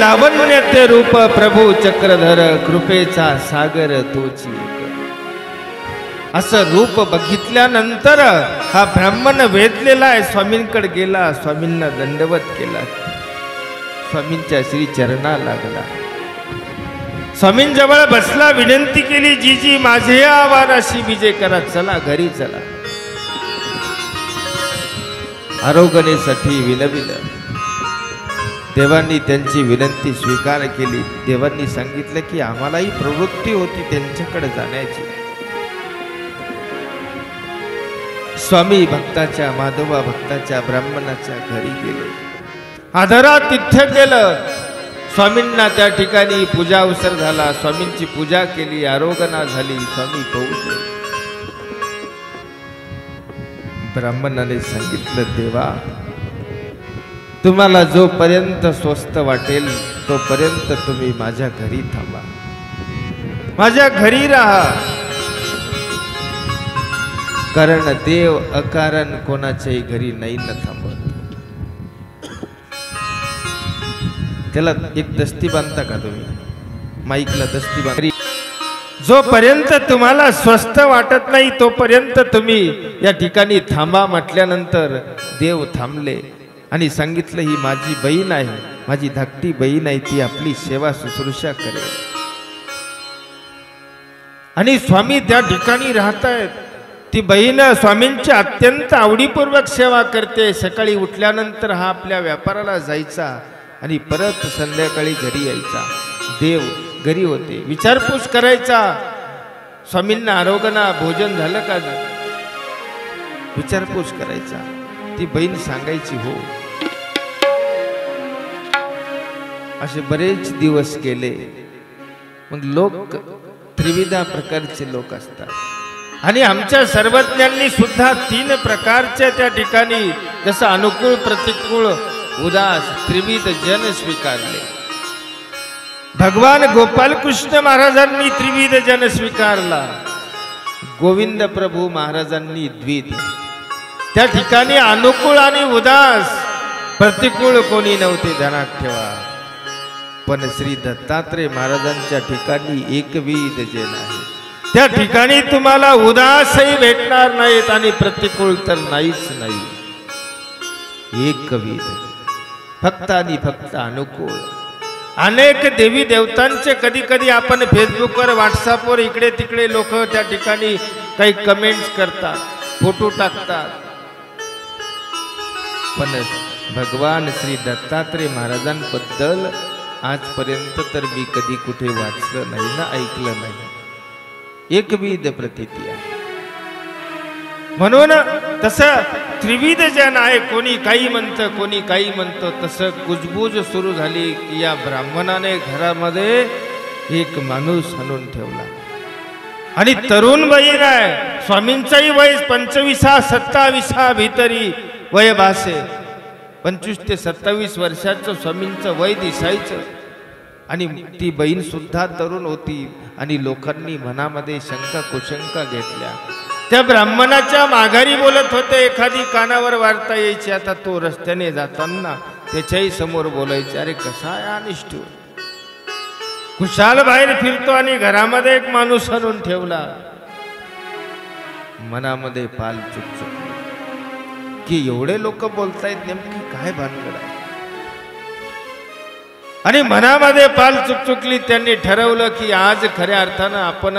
लावण्य रूप प्रभु चक्रधर कृपेचा सागर तोची एक. असं रूप बघितल्यानंतर हा ब्राह्मण वेधलेला आहे, स्वामींकडे गेला, स्वामींना दंडवत केला, स्वामींच्या श्री चरणा लागला, स्वामींजवळ बसला, विनंती केली, जीजी माझे आवाराशी विजय करा, चला घरी चला. आरोग्यासाठी विनविलं. देवांनी त्यांची विनंती स्वीकार केली. देवांनी सांगितलं की आम्हालाही प्रवृत्ती होती त्यांच्याकडे जाण्याची. स्वामी भक्ताच्या, माधवा भक्ताच्या, ब्राह्मणाच्या घरी गेले, आदरातिथ्य केलं. स्वामींना त्या ठिकाणी पूजा अवसर झाला, स्वामींची पूजा केली, आरोगना झाली, स्वामी पोहोचले. ब्राह्मणाने सांगितलं, देवा तुम्हाला जोपर्यंत स्वस्त वाटेल तोपर्यंत तुम्ही माझ्या घरी थांबा, माझ्या घरी राहा, कारण देव अकारण कोणाच्याही घरी नाही न थांबत. त्याला एक दस्ती बांधता का तुम्ही? माईकला दस्ती बांधली. जोपर्यंत तुम्हाला स्वस्त वाटत नाही तोपर्यंत तुम्ही या ठिकाणी थांबा म्हटल्यानंतर देव थांबले आणि सांगितलं, ही माझी बहीण आहे, माझी धाकटी बहीण आहे, ती आपली सेवा शुश्रूषा करेल. आणि स्वामी त्या ठिकाणी राहतायत. ती बहीण स्वामींची अत्यंत आवडीपूर्वक सेवा करते. सकाळी उठल्यानंतर हा आपल्या व्यापाराला जायचा आणि परत संध्याकाळी घरी यायचा. देव घरी होते, विचारपूस करायचा, स्वामींना आरोग्याना भोजन झालं का, विचारपूस करायचा. ती बहीण सांगायची हो. असे बरेच दिवस गेले. मग लोक त्रिविधा प्रकारचे लोक असतात आणि आमच्या सर्वज्ञांनी सुद्धा 3 प्रकारच्या त्या ठिकाणी जसं अनुकूल, प्रतिकूल, उदास त्रिविध जन स्वीकारले. भगवान गोपाल कृष्ण महाराजांनी त्रिविध जन स्वीकारला, गोविंद प्रभू महाराजांनी द्विध. त्या ठिकाणी अनुकूल आणि उदास, प्रतिकूल कोणी नव्हते, ध्यानात ठेवा. पण श्री दत्तात्रय महाराजांच्या ठिकाणी एकविध जन आहे. त्या ठिकाणी तुम्हाला उदासही भेटणार नाहीत आणि प्रतिकूल तर नाहीच नाही. एकविध, फक्त आणि फक्त अनुकूल. अनेक देवी देवतांचे कधी कधी आपण फेसबुकवर, व्हॉट्सअपवर इकडे तिकडे लोक त्या ठिकाणी काही कमेंट्स करतात, फोटो टाकतात. पण भगवान श्री दत्तात्रय महाराजांबद्दल आजपर्यंत तर मी कधी कुठे वाचलं नाही ना ऐकलं नाही. एकविध प्रतीती आहे. म्हणून तसं त्रिविध जन आहे. कोणी काही म्हणतं, कोणी काही म्हणतं. तसं कुजबूज सुरू झाली की या ब्राह्मणाने घरामध्ये एक माणूस आणून ठेवला आणि तरुण बहीण आहे. स्वामींचाही वय 25-27 भीतरी वय भासे. 25 ते 27 वर्षाचं स्वामींचं वय दिसायचं. आणि ती बहीण सुद्धा तरुण होती आणि लोकांनी मनामध्ये शंका कुशंका घेतल्या. त्या ब्राह्मणाच्या माघारी बोलत होते. एखादी कानावर वार्ता यायची. आता तो रस्त्याने जाताना त्याच्याही समोर बोलायचे, अरे कसा आहे अनिष्ठू, खुशाल बाहेर फिरतो आणि घरामध्ये एक माणूस आणून ठेवला. मनामध्ये पाल चुकचुकली की एवढे लोक बोलतायत, नेमकी काय भानगड आहे. आणि मनामध्ये पाल चुकचुकली. त्यांनी ठरवलं की आज खऱ्या अर्थानं आपण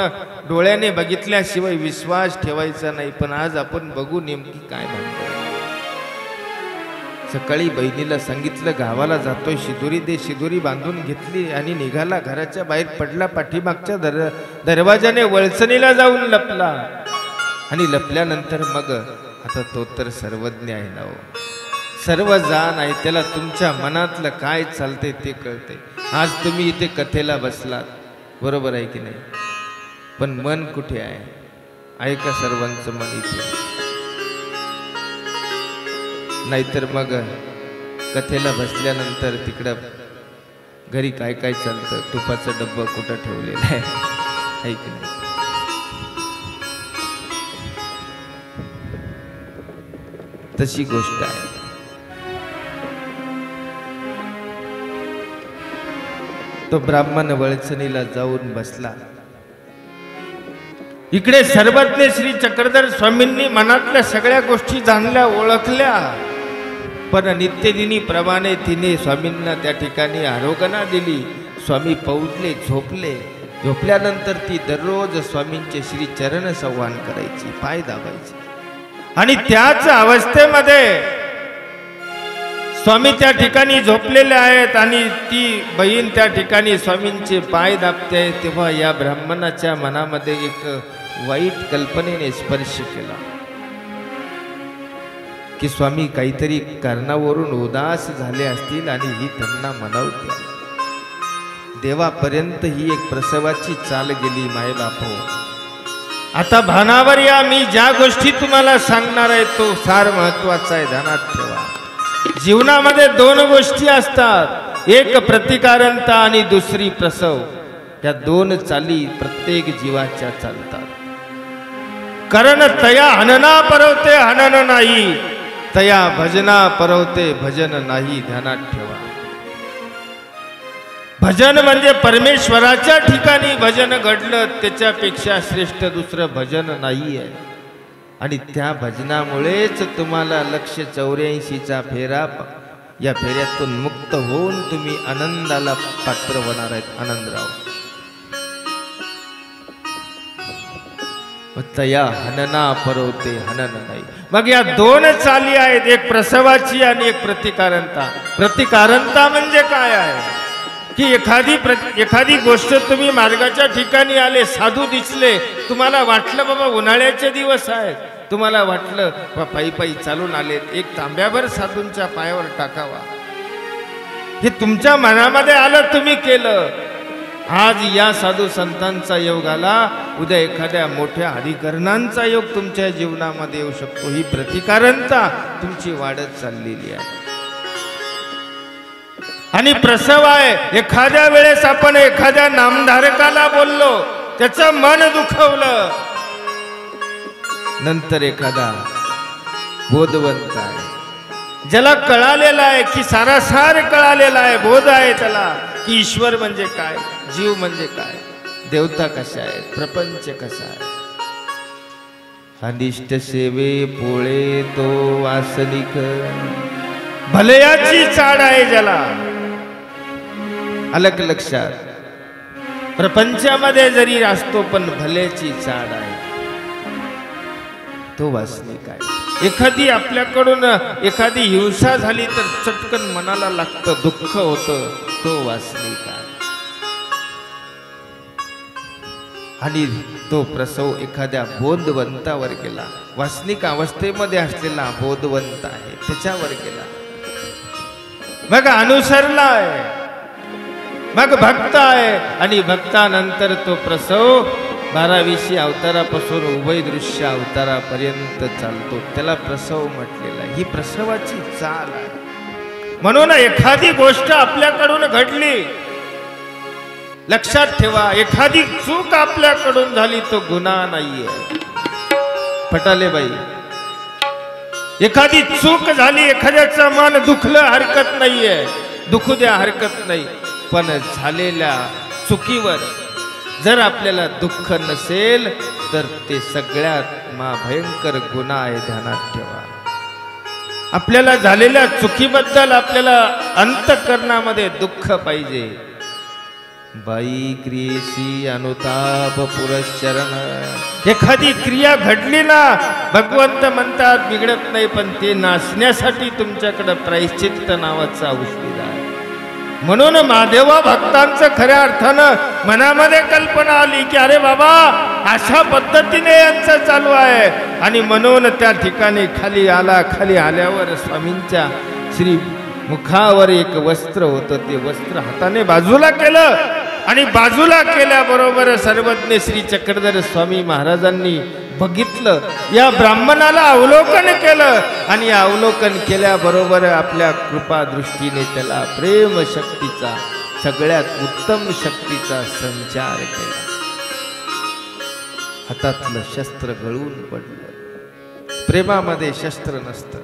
डोळ्याने बघितल्याशिवाय विश्वास ठेवायचा नाही. पण आज आपण बघू नेमकी काय भानगड. सकाळी बहिणीला सांगितलं गावाला जातोय, शिदोरी दे. शिदोरी बांधून घेतली आणि निघाला. घराच्या बाहेर पडला. पाठीमागच्या दरवाजाने वळसणीला जाऊन लपला. आणि लपल्यानंतर मग आता तो तर सर्वज्ञ आहे ना, सर्व जाण आहे. त्याला तुमच्या मनातलं काय चालतंय ते कळते. आज तुम्ही इथे कथेला बसलात, बरोबर आहे की नाही, पण मन कुठे आहे? ऐका सर्वांचं मन इथे. नाहीतर मग कथेला बसल्यानंतर तिकडं घरी काय काय चालतं, तुपाचं डब्बा कुठं ठेवलेलं आहे की नाही. तशी गोष्ट आहे. तो ब्राह्मण वळचणीला जाऊन बसला इकडे सर्वज्ञ श्री चक्रधर स्वामींनी मनातल्या सगळ्या गोष्टी जाणल्या ओळखल्या, पण नित्यदिनी प्रमाणे तिने स्वामींना त्या ठिकाणी आरोग्यना दिली. स्वामी पौडले, झोपले. झोपल्यानंतर ती दररोज स्वामींचे श्री चरण संवाहन करायची, पाय दाबायची. आणि त्याच अवस्थेमध्ये स्वामी त्या ठिकाणी झोपलेले आहेत आणि ती बहीण त्या ठिकाणी स्वामींचे पाय दाबते. तेव्हा या ब्राह्मणाच्या मनामध्ये एक वाईट कल्पनेने स्पर्श केला की स्वामी काहीतरी कारणावरून उदास झाले असतील आणि ही त्यांना मनवते. देवापर्यंत ही एक प्रसवाची चाल गेली. माय बापो, आता भानावर या. मी ज्या गोष्टी तुम्हाला सांगणार आहे तो फार महत्वाचा आहे, ध्यानात ठेवा. जीवनामध्ये दोन गोष्टी असतात, एक प्रतिकारंता आणि दुसरी प्रसव. या दोन चाली प्रत्येक जीवाच्या चालतात. कारण तया हनना परवते हनन नाही, तया भजना परवते भजन नाही. ध्यानात ठेवा. भजन म्हणजे परमेश्वराच्या ठिकाणी भजन घडलं त्याच्यापेक्षा श्रेष्ठ दुसरं भजन नाही आहे. आणि त्या भजनामुळेच तुम्हाला 184चा फेरा, या फेऱ्यातून मुक्त होऊन तुम्ही आनंदाला पात्र होणार आहेत. आनंदराव, तया हनना परवते हनन नाही. मग या दोन चाली आहेत, एक प्रसवाची आणि एक प्रतिकारंता. प्रतिकारंता म्हणजे काय आहे की एखादी गोष्ट तुम्ही मार्गाच्या ठिकाणी आले, साधू दिसले, तुम्हाला वाटलं बाबा उन्हाळ्याचे दिवस आहेत, तुम्हाला वाटलं पायी पायी चालून आलेत, एक तांब्याभर साधूंच्या पायावर टाकावा, हे तुमच्या मनामध्ये आलं, तुम्ही केलं. आज या साधू संतांचा योग आला, उद्या एखाद्या मोठ्या अधिकरणांचा योग तुमच्या जीवनामध्ये येऊ शकतो. ही प्रतिकारंता तुमची वाढत चाललेली आहे. आणि प्रसव आहे, एखाद्या वेळेस आपण एखाद्या नामधारकाला बोललो, त्याचं मन दुखवलं, नंतर एखादा बोधवंत आहे, ज्याला कळालेला आहे की सारासार कळालेला आहे, बोध आहे त्याला की ईश्वर म्हणजे काय, जीव म्हणजे काय, देवता कशा आहेत, प्रपंच कसा आहे. अनिष्ट सेवे पोळे तो वासनिक, भलयाची चाड आहे ज्याला. अलग लक्षात, प्रपंचामध्ये जरी असतो पण भल्याची चाड आहे, तो वासनिक आहे. एखादी आपल्याकडून एखादी हिंसा झाली तर चटकन मनाला लागतं, दुःख होतं, तो वासनिक आहे. आणि तो प्रसव एखाद्या बोधवंतावर गेला, वासनिक अवस्थेमध्ये असलेला बोधवंत आहे त्याच्यावर गेला, मग अनुसरला आहे, मग भक्त आहे. आणि भक्तानंतर तो प्रसव 12वी अवतारापासून उभय दृश्य अवतारापर्यंत चालतो, त्याला प्रसव म्हटलेला. ही प्रसवाची चाल आहे. म्हणून एखादी गोष्ट आपल्याकडून घडली, लक्षात ठेवा, एखादी चूक आपल्याकडून झाली तो गुन्हा नाहीये. पटाले बाई, एखादी चूक झाली, एखाद्याचं मन दुखलं, हरकत नाहीये, दुखू द्या, हरकत नाही. पण झालेल्या चुकीवर जर आपल्याला दुःख नसेल तर ते सगळ्यात भयंकर गुन्हा आहे. ध्यानात ठेवा. आपल्याला झालेल्या चुकीबद्दल आपल्याला अंतःकरणामध्ये दुःख पाहिजे. बाई क्रियेशी अनुताप पुरश्चरण, एखादी क्रिया घडली ना, भगवंत म्हणतात बिघडत नाही, पण ते नासण्यासाठी तुमच्याकडे प्रायश्चित्त नावाचा औषध आहे. म्हणून महादेवा भक्तांचं खऱ्या अर्थानं मनामध्ये कल्पना आली की अरे बाबा अशा पद्धतीने यांचं चालू आहे. आणि म्हणून त्या ठिकाणी खाली आला. खाली आल्यावर स्वामींच्या श्री मुखावर एक वस्त्र होतं, ते वस्त्र हाताने बाजूला केलं. आणि बाजूला केल्याबरोबर सर्वज्ञ श्री चक्रधर स्वामी महाराजांनी बघितलं, या ब्राह्मणाला अवलोकन केलं. आणि अवलोकन केल्याबरोबर आपल्या कृपा दृष्टीने त्याला प्रेम शक्तीचा, सगळ्यात उत्तम शक्तीचा संचार केला. हातातलं शस्त्र गळून पडलं. प्रेमामध्ये शस्त्र नसतं,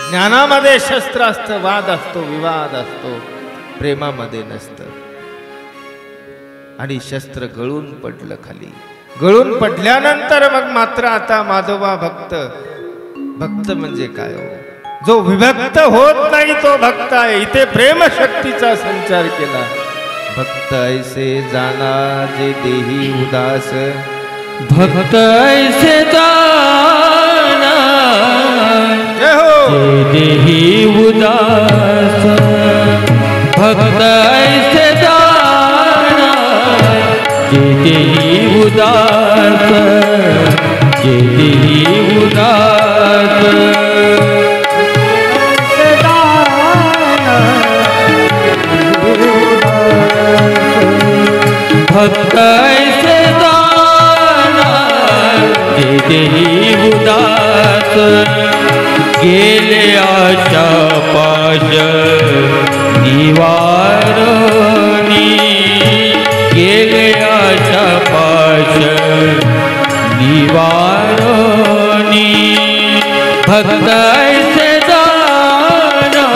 ज्ञानामध्ये शस्त्र असतं, वाद असतो, विवाद असतो, प्रेमामध्ये नसतं. आणि शस्त्र गळून पडलं खाली. गळून पडल्यानंतर मग मात्र आता माधोबा भक्त. भक्त म्हणजे काय हो? जो विभक्त होत नाही तो भक्त आहे. इथे प्रेमशक्तीचा संचार केला. भक्त ऐसे जाना जे देही उदास. भक्त ऐसे जाना जय हो. जे देही उदास. भक्त ऐसे जाना जे देही उदास. जे देही उदास. भक्त ऐसे जाना जे देही उदास. गेले आशा पाश निवारणी. गेले आशा पाश निवारणी. भक्त ऐसे जाना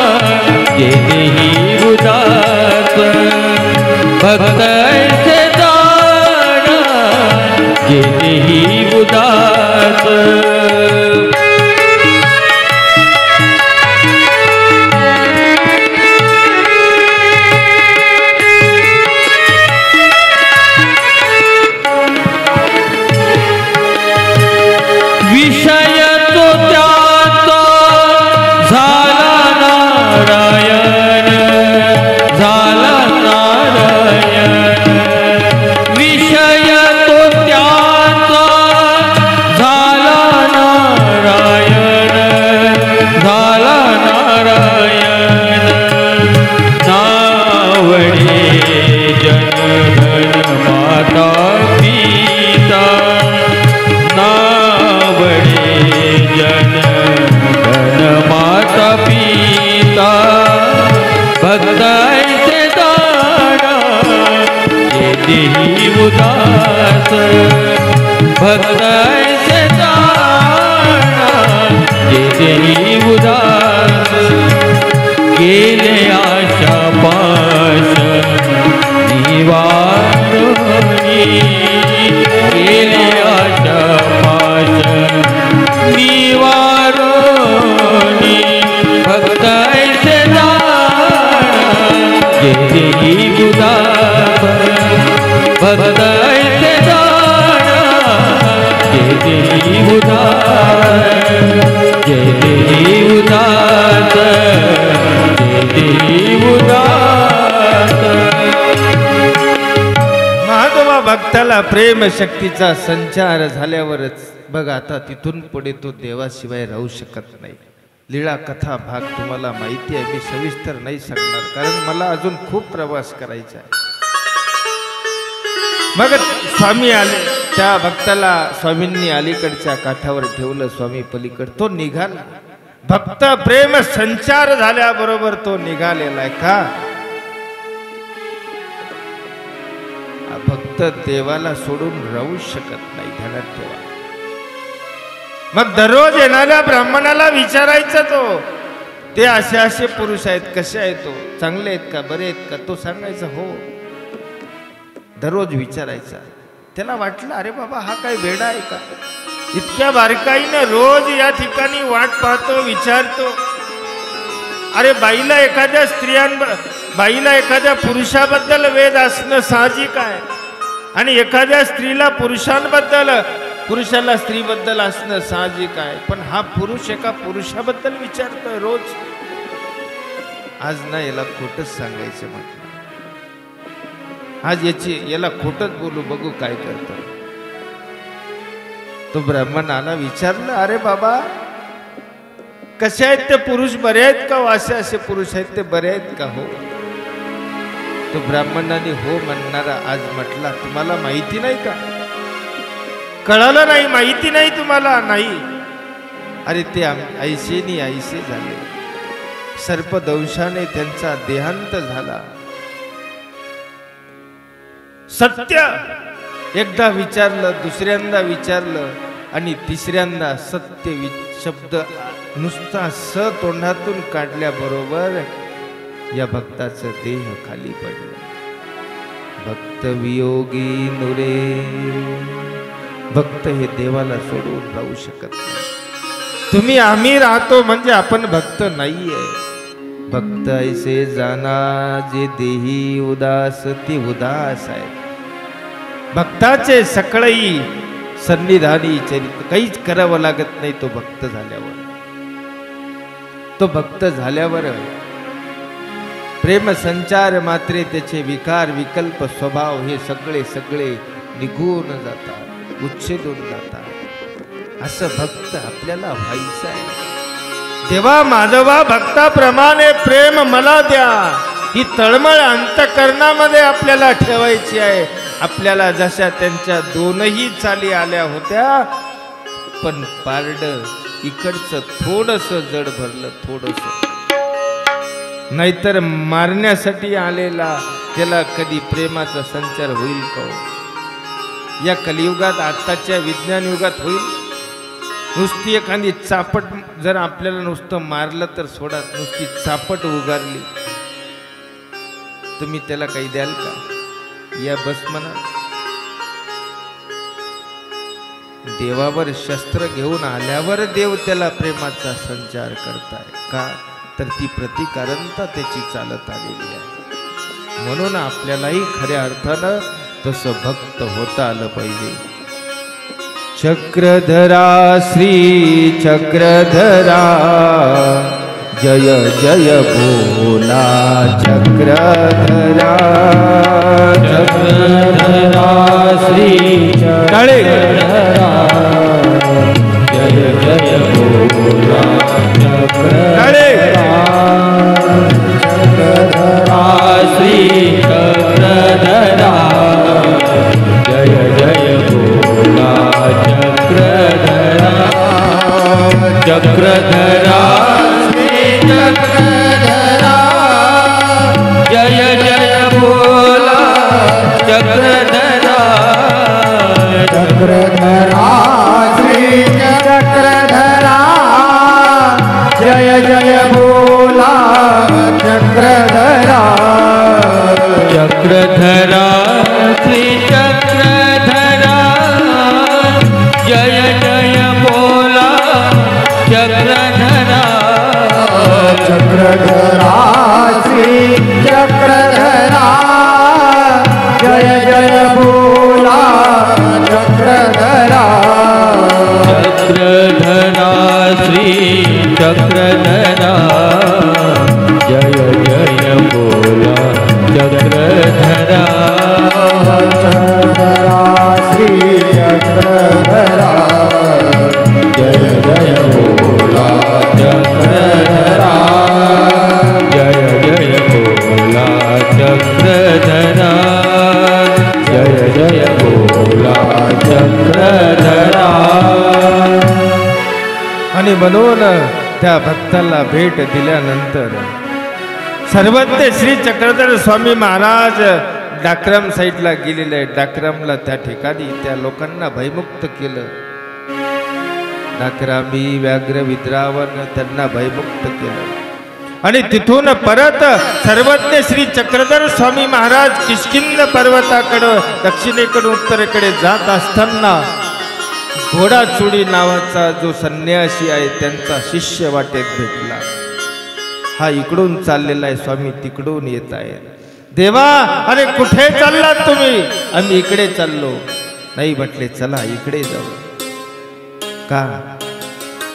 जे देही उदास. भक्त ऐसे जाना जे देही उदास. विषय तो त्याचा झाला नारायण. झाला नारायण. विषय तो त्याचा झाला नारायण. झाला नारायण. नावडे जनधन माता पिता. नावडे जनधन माता पिता. भक्त ऐसे जाना जे देही उदास. भक्त ऐसे जाना जे देही उदास. गेले आशा पाश निवारणी. गेले आशा पाश निवारणी. भक्त ऐसे जाना जे देही उदास. भक्त ऐसे जाना जे देही उदास. जे देही उदास. जे देही उदास. महादेवा भक्ताला प्रेम शक्तीचा संचार झाल्यावरच बघ आता तिथून पुढे तो देवाशिवाय राहू शकत नाही. लीळा कथा भाग तुम्हाला माहिती आहे. मी सविस्तर नाही सांगणार कारण मला अजून खूप प्रवास करायचा आहे. मग स्वामी आले. त्या भक्ताला स्वामींनी अलीकडच्या काठावर ठेवलं. स्वामी पलीकड तो निघाला. भक्त प्रेम संचार झाल्याबरोबर तो निघालेला का? भक्त देवाला सोडून राहू शकत नाही. ध्यानात ठेवा. मग दररोज येणाऱ्या ब्राह्मणाला विचारायचं तो ते असे असे पुरुष आहेत, कसे आहेत, तो चांगले आहेत का, बरे आहेत का? तो सांगायचा हो. दररोज विचारायचा. त्याला वाटलं अरे बाबा हा काय वेडा आहे का? इतक्या बारकाईनं रोज या ठिकाणी वाट पाहतो, विचारतो. अरे बाईला एखाद्या पुरुषाबद्दल वेद असणं साहजिक आहे आणि एखाद्या स्त्रीला पुरुषाला स्त्रीबद्दल असणं साहजिक आहे. पण हा पुरुष एका पुरुषाबद्दल विचारतोय रोज. आज ना याला खोटच सांगायचं म्हटलं. आज याला खोटच बोलू, बघू काय करतो. तो ब्राह्मण आला. विचारलं अरे बाबा कसे आहेत ते पुरुष, बरे आहेत का? असे असे पुरुष आहेत ते बरे आहेत का? हो. तो ब्राह्मणाने हो म्हणणारा आज म्हटला तुम्हाला माहिती नाही का? कळालं नाही? माहिती नाही तुम्हाला? नाही. अरे ते ऐसेनी ऐसे झाले. सर्पदंशाने त्यांचा देहांत झाला. सत्य एकदा विचारलं, दुसऱ्यांदा विचारलं आणि तिसऱ्यांदा सत्य शब्द नुसता स तोंडातून काढल्याबरोबर या भक्ताचं देह खाली पडलं. भक्त वियोगी नुरे भक्त हे देवाला सोडून राहू शकत नाही। तुम्ही आम्ही राहतो म्हणजे आपण भक्त नाहीये। भक्त ऐसे जाना जे देही उदास ती उदास आहे। भक्ताचे सकळई सन्निधानी चरित्र काहीच करावं लागत नाही। तो भक्त झाल्यावर, तो भक्त झाल्यावर प्रेम संचार मात्रे त्याचे विकार विकल्प स्वभाव हे सगळे सगळे निघून जातात, उच्छेदून जातात। असं भक्त आपल्याला व्हायचं आहे। देवा माधवा भक्ताप्रमाणे प्रेम मला द्या, ही तळमळ अंतकरणामध्ये आपल्याला ठेवायची आहे। आपल्याला जशा त्यांच्या दोनही चाली आल्या होत्या, पण पारड इकडचं थोडस जड भरलं, थोडस। नाहीतर मारण्यासाठी आलेला त्याला कधी प्रेमाचा संचार होईल का? या कलियुगात, आताच्या विज्ञान युगात होईल? नुसती एखादी चापट जर आपल्याला नुसतं मारलं तर सोडा, नुसती चापट उगारली तुम्ही त्याला काही द्याल का? या बस म्हणा। देवावर शस्त्र घेऊन आल्यावर देव त्याला प्रेमाचा संचार करताय का? तर ती प्रतिकारंता त्याची चालत आलेली आहे। म्हणून आपल्यालाही खऱ्या अर्थानं तसं भक्त होता आलं पाहिजे। चक्रधरा श्री चक्रधरा जय जय भोला चक्रधरा। चक्रधरा श्री चक्रधरा जय जय भोला चक्रधरा। चक्रधरा श्री चक्रधरा जय जय भोला चक्रधरा। चक्रधरा श्री चक्रधरा जय जय भोला चक्रधरा। चक्रधरा श्री चक्रधरा जय जय भोला चक्रधरा। चक्रधरा श्री चक्रधरा जय जय भोला चक्रधरा। चक्रधरा श्री चक्रधरा जय जय भोला चक्रधरा। चक्रधरा श्री चक्रधरा जय जय भोला चक्रधरा। चक्रधरा श्री चक्रधरा जय जय भोला चक्रधरा जय जय भोला चक्रधरा जय जय भोला चक्रधरा। आणि म्हणून त्या भक्ताला भेट दिल्यानंतर सर्वज्ञ श्री चक्रधर स्वामी महाराज डाक्रम साईडला गेलेले आहे। डाक्रमला त्या ठिकाणी त्या लोकांना भयमुक्त केलं। डाक्रामी व्याघ्र विद्रावन त्यांना भयमुक्त केलं। आणि तिथून परत सर्वज्ञ श्री चक्रधर स्वामी महाराज किष्किंध पर्वताकडे दक्षिणेकडून उत्तरेकडे जात असताना घोडाचुडी नावाचा जो संन्यासी आहे त्यांचा शिष्य वाटेत भेटला। हा इकडून चाललेला आहे, स्वामी तिकडून येत आहे। देवा अरे कुठे चाललात तुम्ही? आम्ही इकडे चाललो। नाही म्हटले चला इकडे जाऊ। का?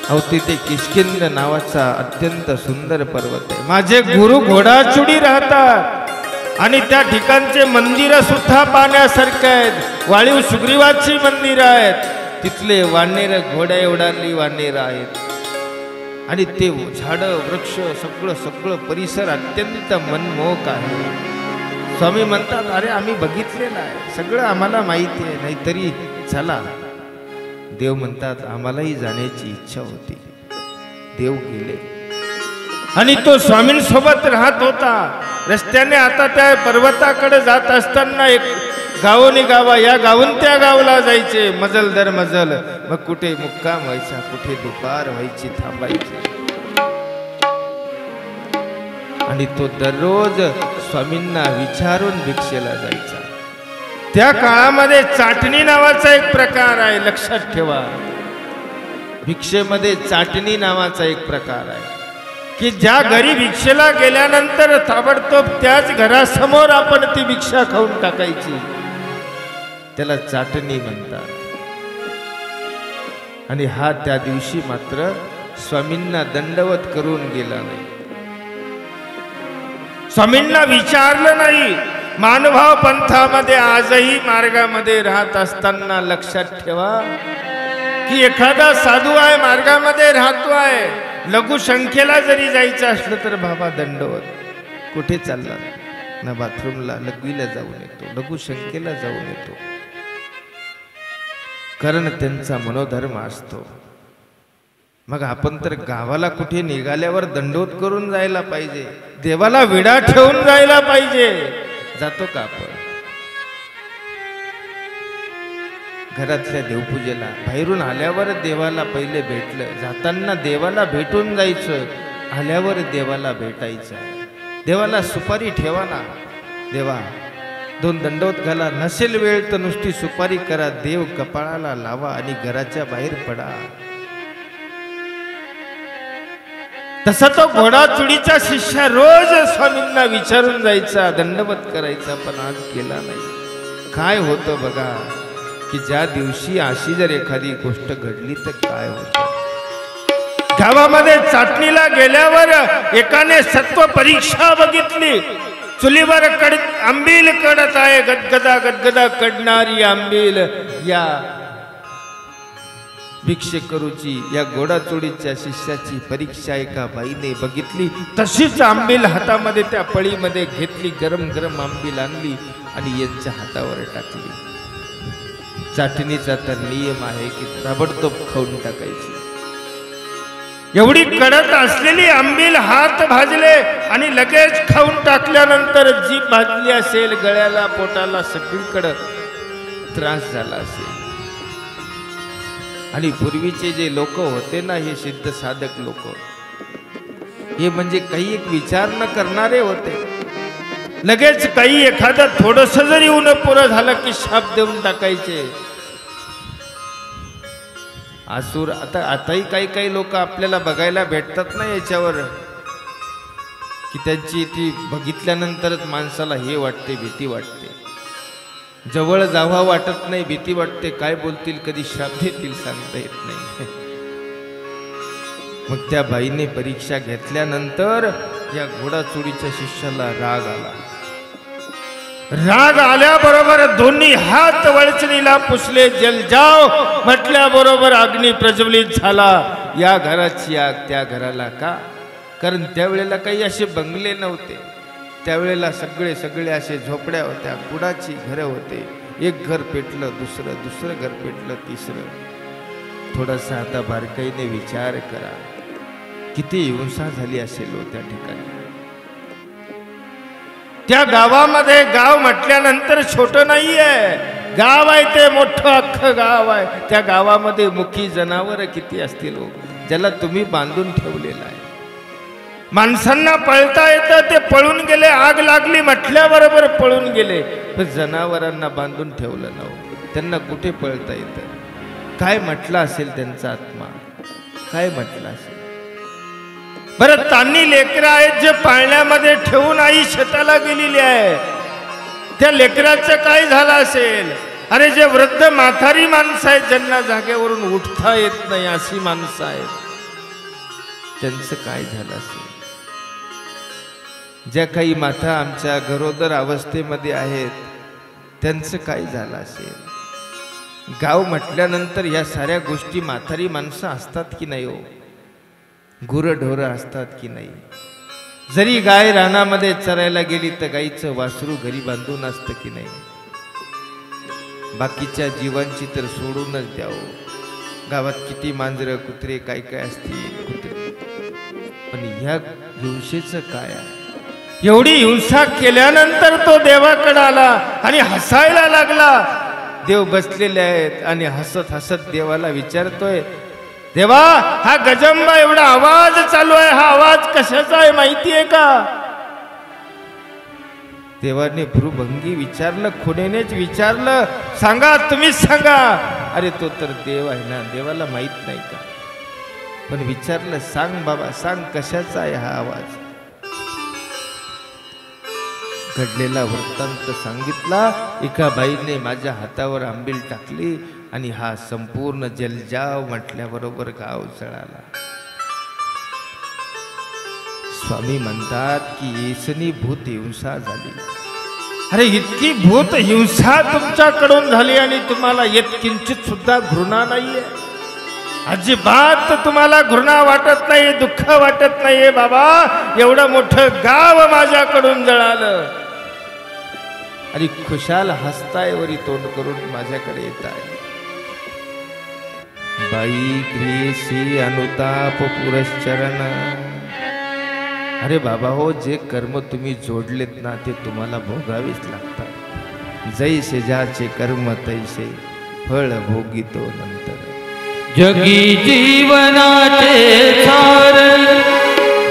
अहो तिथे किष्किंध नावाचा अत्यंत सुंदर पर्वत आहे। माझे गुरु घोडाचुडी राहतात आणि त्या ठिकाणचे मंदिर सुद्धा पाहण्यासारखे आहेत। वाळीव सुग्रीवाची मंदिर आहेत। तिथले वानेर घोड्या एवढाली वानेर आहेत आणि ते झाडं वृक्ष सगळं सगळं परिसर अत्यंत मनमोहक आहे। स्वामी म्हणतात अरे आम्ही बघितलेलं आहे, सगळं आम्हाला माहिती आहे, नाहीतरी चला। देव म्हणतात आम्हालाही जाण्याची इच्छा होती। देव गेले आणि तो स्वामींसोबत राहत होता। रस्त्याने आता त्या पर्वताकडे जात असताना एक गावोनी गावा, या गावून त्या गावाला जायचे मजल दर मजल। मग कुठे मुक्काम व्हायचा, कुठे दुपार व्हायची, थांबायची। आणि तो दररोज स्वामींना विचारून भिक्षेला जायचा। त्या काळामध्ये चाटणी नावाचा एक प्रकार आहे, लक्षात ठेवा. भिक्षेमध्ये चाटणी नावाचा एक प्रकार आहे की ज्या घरी भिक्षेला गेल्यानंतर ताबडतोब त्याच घरासमोर आपण ती भिक्षा खाऊन टाकायची, त्याला चाटणी म्हणतात. आणि हा त्या दिवशी मात्र स्वामींना दंडवत करून गेला नाही, स्वामींना विचारलं नाही. मानभाव पंथामध्ये आजही मार्गामध्ये राहत असताना लक्षात ठेवा की एखादा साधू आहे, मार्गामध्ये राहतो आहे, लघुशंख्येला जरी जायचं असलं तर बाबा दंडवत. कुठे चालला? ना बाथरूमला, लघवीला जाऊन येतो, लघुशंख्येला जाऊन येतो. कारण त्यांचा मनोधर्म असतो. मग आपण तर गावाला कुठे निघाल्यावर दंडवत करून जायला पाहिजे, देवाला विडा ठेवून जायला पाहिजे. जातो का आपण? घरातल्या देवपूजेला बाहेरून आल्यावर देवाला पहिले भेटलं, जाताना देवाला भेटून जायचं, आल्यावर देवाला भेटायचं. देवाला सुपारी ठेवा ना, देवा 2 दंडवत घाला, नसेल वेळ तर नुसती सुपारी करा, देव कपाळाला लावा आणि घराच्या बाहेर पडा. तसा तो घोडा चुडीचा शिष्य रोज स्वामींना विचारून जायचा, दंडवत करायचा, पण आज केला नाही. काय होतं बघा की ज्या दिवशी अशी जर एखादी गोष्ट घडली तर काय होतं. गावामध्ये चाटणीला गेल्यावर एकाने सत्व परीक्षा बघितली. चुलीवर आंबील कडत आहे, गदगदा गदगदा कडणारी आंबील. या भिक्षेकरूची, या घोडाचोडीच्या शिष्याची परीक्षा एका बाईने बघितली. तशीच आंबील हातामध्ये त्या पळीमध्ये घेतली, गरम गरम आंबील आणली आणि यांच्या हातावर टाकली. चाटणीचा तर नियम आहे की ताबडतोब खाऊन टाकायची. एवढी कडक असलेली आंबील हात भाजले आणि लगेच खाऊन टाकल्यानंतर जीभ भाजली असेल, गळ्याला पोटाला सगळीकडे त्रास झाला असेल. आणि पूर्वीचे जे लोक होते ना, हे सिद्ध साधक लोक, हे म्हणजे काही एक विचार न करणारे होते. लगेच काही एखादं थोडस जरी ऊन पुरं झालं की शाप देऊन टाकायचे. आसुर आताही काही लोक आपल्याला बघायला भेटतात ना याच्यावर, की त्यांची ती बघितल्यानंतरच माणसाला हे वाटते, भीती वाटते, जवळ जावा वाटत नाही, भीती वाटते, काय बोलतील, कधी शाप देतील सांगता येत नाही. मग त्या बाईने परीक्षा घेतल्यानंतर या घोडाचोडीच्या शिष्याला राग आला. राग आल्याबरोबर दोन्ही हात वळचणीला पुसले. जल जाव म्हटल्याबरोबर अग्नी प्रज्वलित झाला. या घराची आग त्या घराला का? कारण त्यावेळेला काही असे बंगले नव्हते, त्यावेळेला सगळे असे झोपड्या होत्या, कुडाची घरं होते. एक घर पेटलं, दुसरं घर पेटलं, तिसरं. थोडासा आता बारकाईने विचार करा, किती हिंसा झाली असेल हो त्या ठिकाणी. त्या गावामध्ये, गाव म्हटल्यानंतर छोटं नाहीये, गाव आहे ते मोठं, अख्खं गाव आहे. त्या गावामध्ये मुखी जनावर किती असतील हो, ज्याला तुम्ही बांधून ठेवलेलं आहे. माणसांना पळता येतं, ते पळून गेले. आग लागली म्हटल्याबरोबर पळून गेले. पण जनावरांना बांधून ठेवलं नव्हतं. त्यांना कुठे पळता येतं? काय म्हटलं असेल त्यांचा आत्मा, काय म्हटलं असेल बरं. तान्ही लेकरं आहेत जे पाळण्यामध्ये ठेवून आई शेताला गेलेली आहे, त्या लेकराचं काय झालं असेल? अरे जे वृद्ध म्हातारी माणसं आहेत, ज्यांना जागेवरून उठता येत नाही अशी माणसं आहेत, त्यांचं काय झालं असेल? ज्या काही माता आमच्या गरोदर अवस्थेमध्ये आहेत, त्यांचं काय झालं असेल? गाव म्हटल्यानंतर या साऱ्या गोष्टी, म्हातारी माणसं असतात की नाही हो, गुरंढोरं असतात की नाही? जरी गाय रानामध्ये चरायला गेली तर गाईचं वासरू घरी बांधून असतं की नाही? बाकीच्या जीवांची तर सोडूनच द्यावं. गावात किती मांजरं कुत्रे काय असतील कुत्रे, पण ह्या हिंसेचं काय आहे? एवढी हिंसा केल्यानंतर तो देवाकडे आला आणि हसायला लागला. देव बसलेले आहेत आणि हसत हसत देवाला विचारतोय, देवा हा गजंबा एवढा आवाज चालू आहे, हा आवाज कशाचा आहे माहिती आहे का? देवाने भ्रुभंगी विचारलं, खुणेनेच विचारलं, सांगा तुम्हीच सांगा. अरे तो तर देव आहे ना, देवाला माहित नाही का? पण विचारलं, सांग बाबा सांग, कशाचा आहे हा आवाज? घडलेला वृत्तांत सांगितला. एका बाईने माझ्या हातावर आंबील टाकली आणि हा संपूर्ण जलजाव म्हटल्याबरोबर गाव जळाला. स्वामी म्हणतात की येसनी भूत हिंसा झाली. अरे इतकी भूत हिंसा तुमच्याकडून झाली आणि तुम्हाला किंचित सुद्धा घृणा नाहीये? अजिबात तुम्हाला घृणा वाटत नाही, दुःख वाटत नाहीये? बाबा एवढं मोठं गाव माझ्याकडून जळालं आणि खुशाल हसताय, वरी तोंड करून माझ्याकडे येत आहे. बाई क्रियेशी अनुताप पुरश्चरण. अरे बाबा हो, जे कर्म तुम्ही जोडलेत ना ते तुम्हाला भोगावेच लागतात. जैसे ज्याचे कर्म तैसे फळ भोगितो नंतर. जगी जीवनाचे सार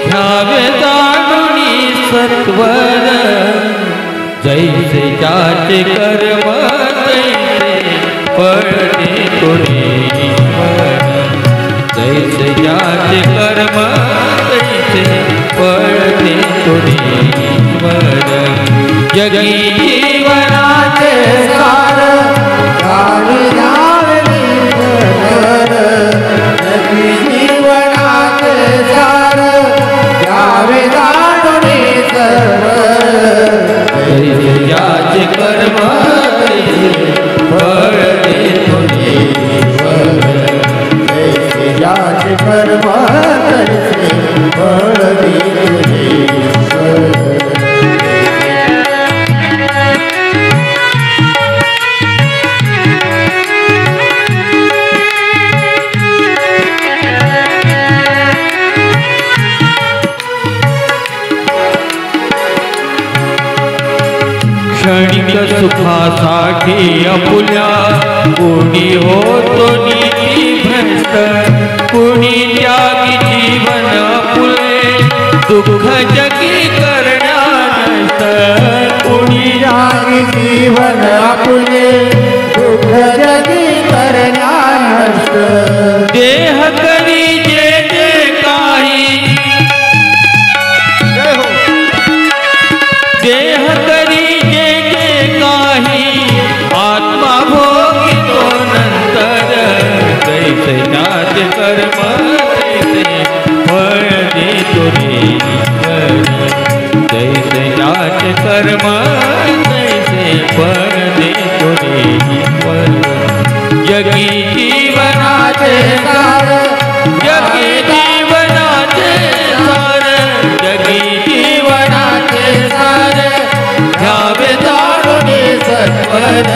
घ्यावे जाणूनी सत्वर. जैसे ज्याचे कर्म तैसे फळ देतो ईश्वर. जैसे ज्याचे कर्म तैसे फळ देतो ईश्वर. जगी जीवनाचे सार घ्यावे ईश्वर. जगी जीवनाचे सार घ्यावे जाणून ईश्वर. जैसे ज्याचे कर्म तैसे फळ देतो ईश्वर. जैसे ज्याचे कर्म तैसे फळ देतो ईश्वर. क्षणिक सुखासाठी अपुल्या कोणी होतो नीती भ्रष्ट. कुणी त्यागी जीवन अपुले दुःख जगी करण्या नष्ट. कुणी त्यागी जीवन आपुले दुःख जगी करण्या नष्ट. देह करी जे जे काही. देह करी जे जे काही आत्मा भोगितो नंतर. जैसे ज्याचे कर्म तैसे फळ देतो ईश्वर. जैसे ज्याचे कर्म तैसे फळ देतो ईश्वर. जगी जीवनाचे सार जगी जीवनाचे सार. जगी जीवनाचे सार घ्यावे जाणून सत्वर.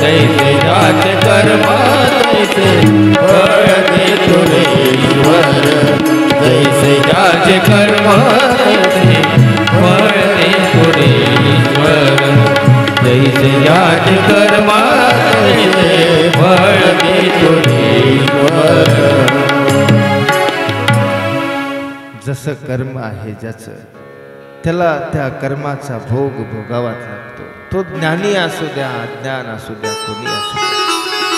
जैसे ज्याचे कर्म तैसे फळ देतो ईश्वर. जैसे ज्याचे कर्म तैसे फळ देतो ईश्वर. जैसे ज्याचे कर्म तैसे फळ देतो ईश्वर. जसं कर्म आहे ज्याचं, त्याला त्या कर्माचा भोग भोगावाच लागतो. तो ज्ञानी असू द्या, अज्ञान असू द्या, कोणी असू द्या,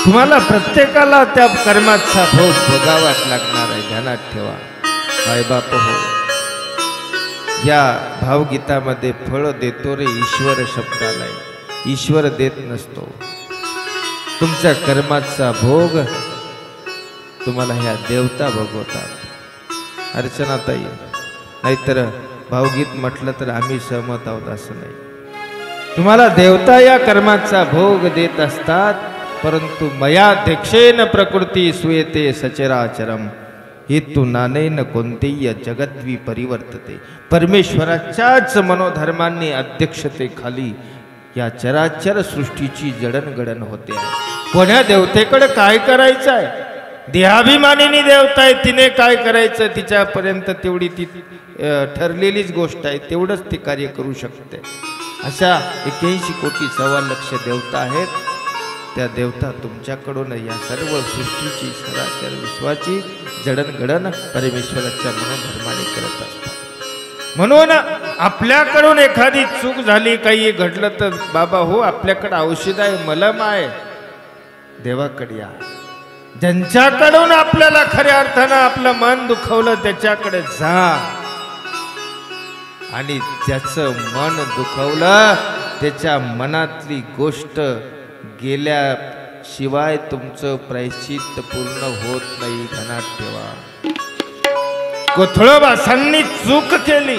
तुम्हाला प्रत्येकाला त्या कर्माचा भोग भोगावाच लागणार आहे. ध्यानात ठेवा. मायबाप हो, या भावगीतामध्ये फळ देतो रे ईश्वर शब्द आलाय. ईश्वर देत नसतो. तुमच्या कर्माचा भोग तुम्हाला ह्या देवता भोगवतात. अर्चनाताई, नाहीतर भावगीत म्हटलं तर आम्ही सहमत आहोत असं नाही. तुम्हाला देवता या कर्माचा भोग देत असतात. परंतु मयाध्यक्षेन प्रकृती सुयते सचराचरम हेतू नानेन कोणतेही जगद्वी परिवर्तते. परमेश्वराच्याच मनोधर्मांनी अध्यक्षतेखाली या चराचर सृष्टीची जडणघडण होते आहे. कोण्या देवतेकडे काय करायचं आहे? देहाभिमानीनी देवता आहे, तिने काय करायचं? तिच्यापर्यंत तेवढी ती ठरलेलीच गोष्ट आहे, तेवढंच ते कार्य करू शकते. अशा 81 कोटी 1.25 लाख देवता आहेत. त्या देवता तुमच्याकडून या सर्व सृष्टीची सरासर विश्वाची जडणघडण परमेश्वराच्या मनोधर्माने करत असतात. म्हणून आपल्याकडून एखादी चूक झाली, काही घडलं तर बाबा हो आपल्याकडे औषध आहे, मलम आहे, देवाकडे या. ज्यांच्याकडून आपल्याला खऱ्या अर्थानं आपलं मन दुखवलं त्याच्याकडे जा. आणि ज्याचं मन दुखवलं त्याच्या मनातली गोष्ट गेल्याशिवाय तुमचं प्रायश्चित्त पूर्ण होत नाही, ध्यानात ठेवा. कोथळोबासांनी चूक केली,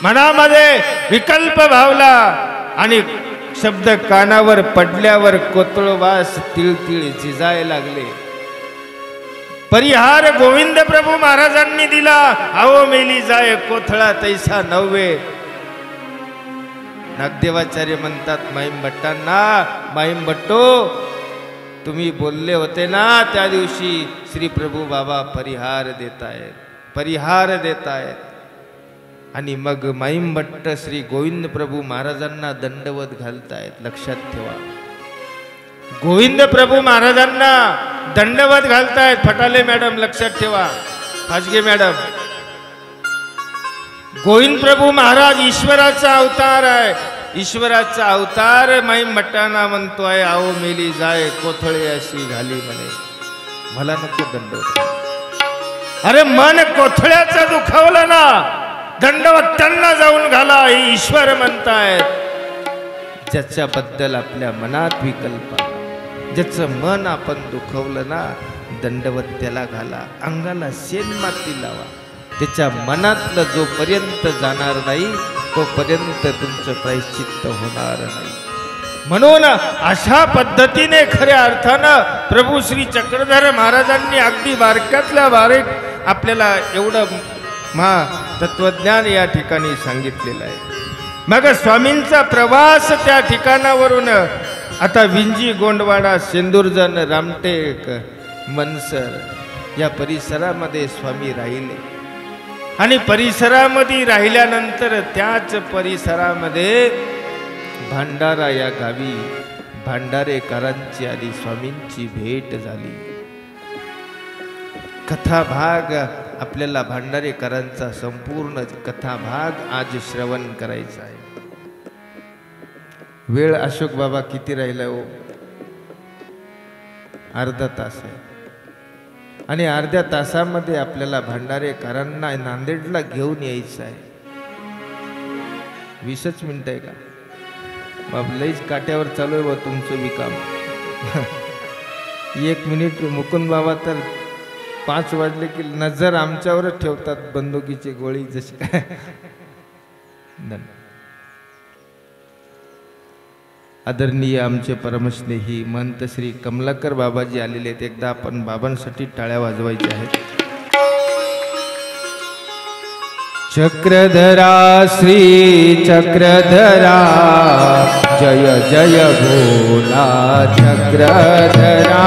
मनामध्ये विकल्प भावला आणि शब्द कानावर पडल्यावर कोथळोबास तिळतिळ झिजायला लागले. परिहार गोविंद प्रभू महाराजांनी दिला, आओ मेली जाय कोथळा तैसा नव्हे. नागदेवाचार्य म्हणतात माईम भट्टांना, माईम भट्टो तुम्ही बोलले होते ना त्या दिवशी श्री प्रभू बाबा परिहार देतायत, परिहार देतायत. आणि मग माईम भट्ट श्री गोविंद प्रभू महाराजांना दंडवत घालतायत. लक्षात ठेवा, गोविंद प्रभू महाराजांना दंडवत घालतायत. फटाले मॅडम लक्षात ठेवा, खाजगे मॅडम, गोविंद प्रभू महाराज ईश्वराचा अवतार आहे. ईश्वराचा अवतार माईम भट्टांना म्हणतोय, आओ मेली जाय कोथळे अशी घाली म्हणे, मला नको दंडवत. अरे मन कोथळ्याचं दुखवलं ना, दंडवत त्यांना जाऊन घाला, हे ईश्वर म्हणतायत. ज्याच्याबद्दल आपल्या मनात विकल्प, ज्याचं मन आपण दुखवलं ना, दंडवत त्याला घाला, अंगाला शेण माती लावा. त्याच्या मनातलं जोपर्यंत जाणार नाही तोपर्यंत तुमचं प्रायश्चित्त होणार नाही. म्हणून अशा पद्धतीने खऱ्या अर्थानं प्रभू श्री चक्रधर महाराजांनी अगदी बारक्यातल्या बारीक आपल्याला एवढं तत्वज्ञान या ठिकाणी सांगितलेलं आहे. मग स्वामींचा प्रवास त्या ठिकाणावरून आता विंजी, गोंडवाडा, शेंदूरजन, रामटेक, मनसर या परिसरामध्ये स्वामी राहिले. आणि परिसरामध्ये राहिल्यानंतर त्याच परिसरामध्ये भांडारा या गावी भांडारेकरांची आधी स्वामींची भेट झाली. कथाभाग आपल्याला भांडारेकरांचा संपूर्ण कथाभाग आज श्रवण करायचा आहे. वेळ अशोक बाबा किती राहिला हो? अर्धा तास आहे. आणि अर्ध्या तासामध्ये आपल्याला भांडारेकरांना नांदेडला घेऊन यायचं आहे. 20च मिनिट आहे का बाब? लईच काट्यावर चालू आहे बा तुमचं विकाम. 1 मिनिट मुकुंद बाबा तर 5 वाजले की नजर आमच्यावरच ठेवतात, बंदुकीची गोळी जशी काय. आदरणीय आमचे परमस्नेही महंत श्री कमलाकर बाबाजी आलेले आहेत. एकदा आपण बाबांसाठी टाळ्या वाजवायच्या आहेत. चक्रधरा श्री चक्रधरा जय जय भोला चक्रधरा.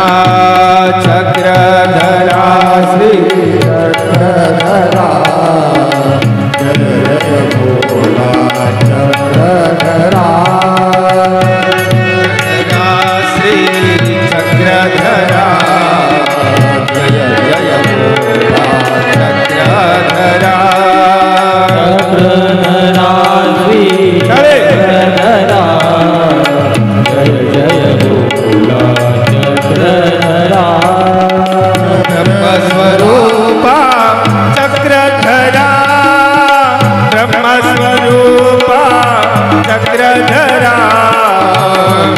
चक्रधरा श्री चक्रधरा जय जय भोला चक्रधरा. चक्रधरा जय जय भोला चक्रधरा. चक्रधरा श्री चक्रधरा जय जय भोला चक्रधरा. ब्रह्मस्वरूपा चक्रधरा, ब्रह्मस्वरूपा चक्रधरा.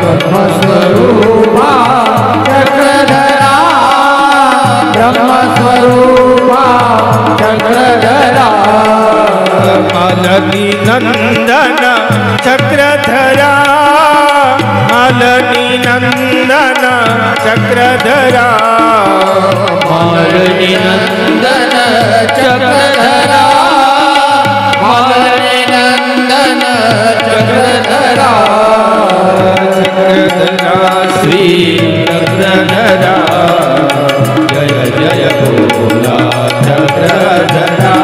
ब्रह्मस्वरूपा चक्रधरा, ब्रह्मस्वरूपा चक्रधरा. मालनी नंदन चक्रधरा, मालनी नंदन चक्रधरा. मालनी नंदन चक्रधरा, मालनी नंदन चक्रधरा. चक्रधरा श्री चक्रधरा जय जय भोला चक्रधरा.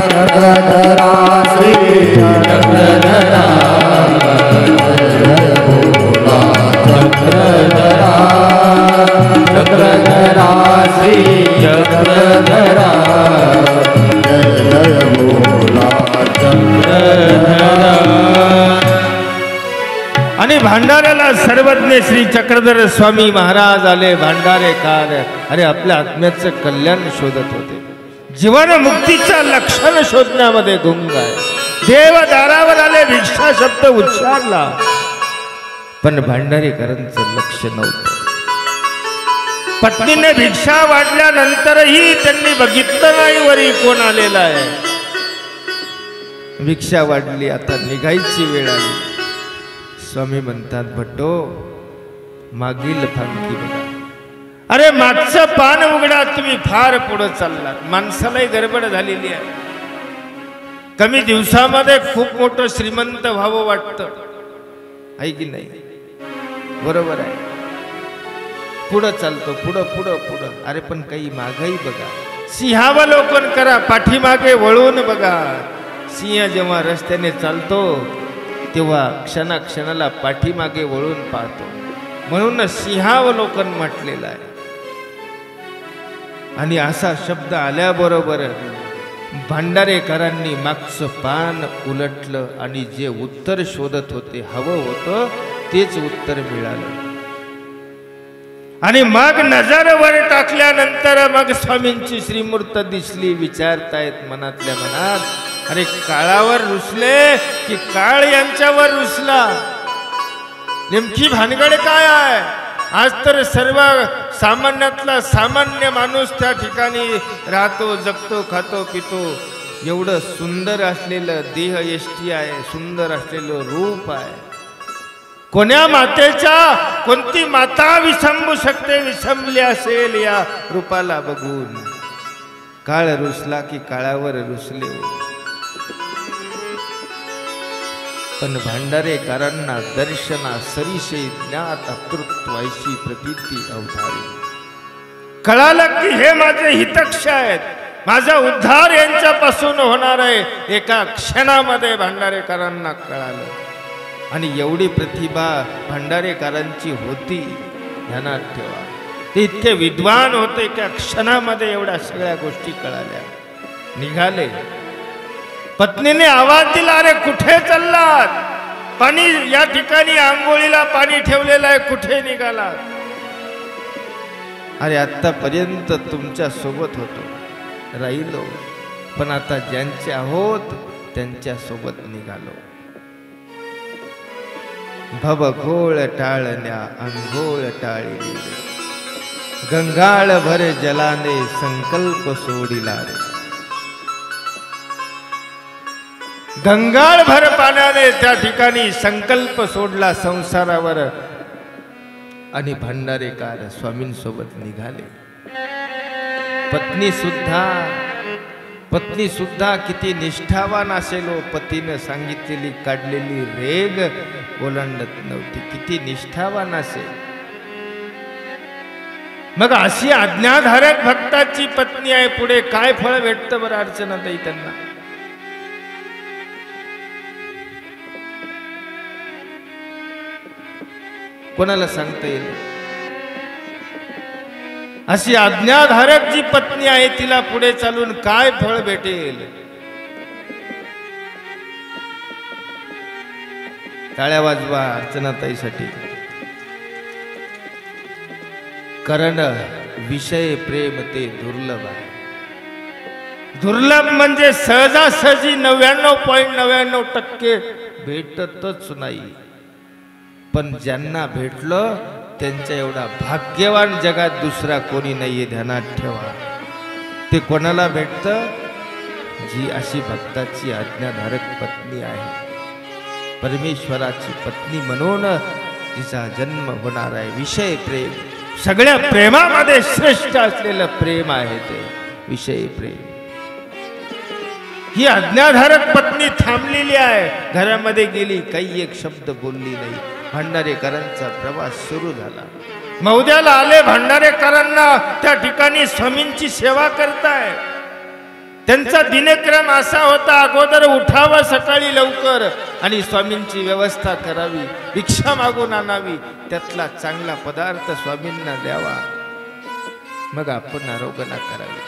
चक्रधरा श्री चक्रधरा जय भोला चक्रधरा. चक्रधरा श्री चक्रधरा जय जय भोला आणि भांडाऱ्याला सर्वज्ञ श्री चक्रधर स्वामी महाराज आले भांडारेकार. अरे आपल्या आत्म्याचं कल्याण शोधत होते, जीवन मुक्तीचं लक्षण शोधण्यामध्ये गुंग आहे. देव दारावर आले, भिक्षा शब्द उच्चारला, पण भांडारेकरांचं लक्ष नव्हतं. पत्नीने भिक्षा वाढल्यानंतरही त्यांनी बघितलं नाही वरी कोण आलेला आहे. भिक्षा वाढली, आता निघायची वेळ आली. स्वामी म्हणतात, भट्टो मागील फांकी बघा. अरे मागचं पान उघडा, तुम्ही फार पुढे चाललात. माणसालाही गडबड झालेली आहे. कमी दिवसामध्ये खूप मोठं श्रीमंत व्हावं वाटतं, आहे की नाही? बरोबर आहे. पुढं चालतो, पुढं पुढं पुढं. अरे पण काही मागही बघा, सिंहावलोकन करा, पाठीमागे वळून बघा. सिंह जेव्हा रस्त्याने चालतो तेव्हा क्षणाक्षणाला पाठीमागे वळून पाहतो, म्हणून सिंहावलोकन म्हटलेलं आहे. आणि असा शब्द आल्याबरोबर भांडारेकरांनी मागचं पान उलटलं आणि जे उत्तर शोधत होते, हवं होतं तेच उत्तर मिळालं. आणि मग नजर वर टाकल्यानंतर मग स्वामींची श्रीमूर्त दिसली. विचारतायत मनातल्या मनात, अरे काळावर रुसले की काळ यांच्यावर रुसला? नेमकी भानगड काय आहे? आज तर सर्व सामान्यातला सामान्य माणूस त्या ठिकाणी राहतो, जगतो, खातो, पितो. एवढं सुंदर असलेलं देह यष्टी आहे, सुंदर असलेलं रूप आहे. कोण्या मातेच्या कोणती माता विसंबू शकते? विसंबली असेल या रूपाला बघून. काळ रुसला की काळावर रुसले. पण भांडारेकरांना दर्शना सरीशे ज्ञात अतृत्वायशी प्रतीती अवधारी. कळालं की हे माझे हितक्ष आहेत, माझा उद्धार यांच्यापासून होणार आहे. एका क्षणामध्ये भांडारेकरांना कळालं. आणि एवढी प्रतिभा भांडारेकरांची होती, ध्यानात ठेवा. ते इतके विद्वान होते की क्षणामध्ये एवढ्या सगळ्या गोष्टी कळाल्या. निघाले. पत्नीने आवाज दिला, अरे कुठे चाललात? पाणी या ठिकाणी आंघोळीला पाणी ठेवलेलं आहे, कुठे निघालात? अरे आतापर्यंत तुमच्या सोबत होतो, राहिलो, पण आता ज्यांचे आहोत त्यांच्या सोबत निघालो. भवघोळ टाळण्या अंघोळ टाळली, गंगाळ भर जलाने संकल्प सोडिला रे. गंगाळ भर पाण्याने त्या ठिकाणी संकल्प सोडला संसारावर. आणि भांडारेकार स्वामींसोबत निघाले. पत्नी सुद्धा किती निष्ठावान असेल हो. पतीनं सांगितलेली काढलेली रेग ओलांडत नव्हती. किती निष्ठावान असेल. मग अशी आज्ञाधारक भक्ताची पत्नी आहे, पुढे काय फळ भेटतं बरं अर्चनाताई त्यांना? कोणाला सांगता येईल? अशी आज्ञाधारक जी पत्नी आहे तिला पुढे चालून काय फळ भेटेल? टाळ्या वाजवा अर्चनाताईसाठी. कारण विषय प्रेम ते दुर्लभ आहे. दुर्लभ म्हणजे सहजासहजी 99.99% भेटतच नाही. पण ज्यांना भेटलं त्यांच्या एवढा भाग्यवान जगात दुसरा कोणी नाहीये. ध्यानात ठेवा. ते कोणाला भेटतं? जी अशी भक्ताची आज्ञाधारक पत्नी आहे, परमेश्वराची पत्नी म्हणून तिचा जन्म होणार आहे. विषय प्रेम, सगळ्या प्रेमामध्ये श्रेष्ठ असलेलं प्रेम आहे ते विषय प्रेम. ही आज्ञाधारक पत्नी थांबलेली आहे, घरामध्ये गेली, काही एक शब्द बोलली नाही. भांडारेकरांचा प्रवास सुरू झाला. मौद्याला आले. भांडारेकरांना त्या ठिकाणी स्वामींची सेवा करताय. त्यांचा दिनक्रम असा होता, अगोदर उठावं सकाळी लवकर आणि स्वामींची व्यवस्था करावी, भिक्षा मागून आणावी, त्यातला चांगला पदार्थ स्वामींना द्यावा, मग आपण आरोग्यना करावी.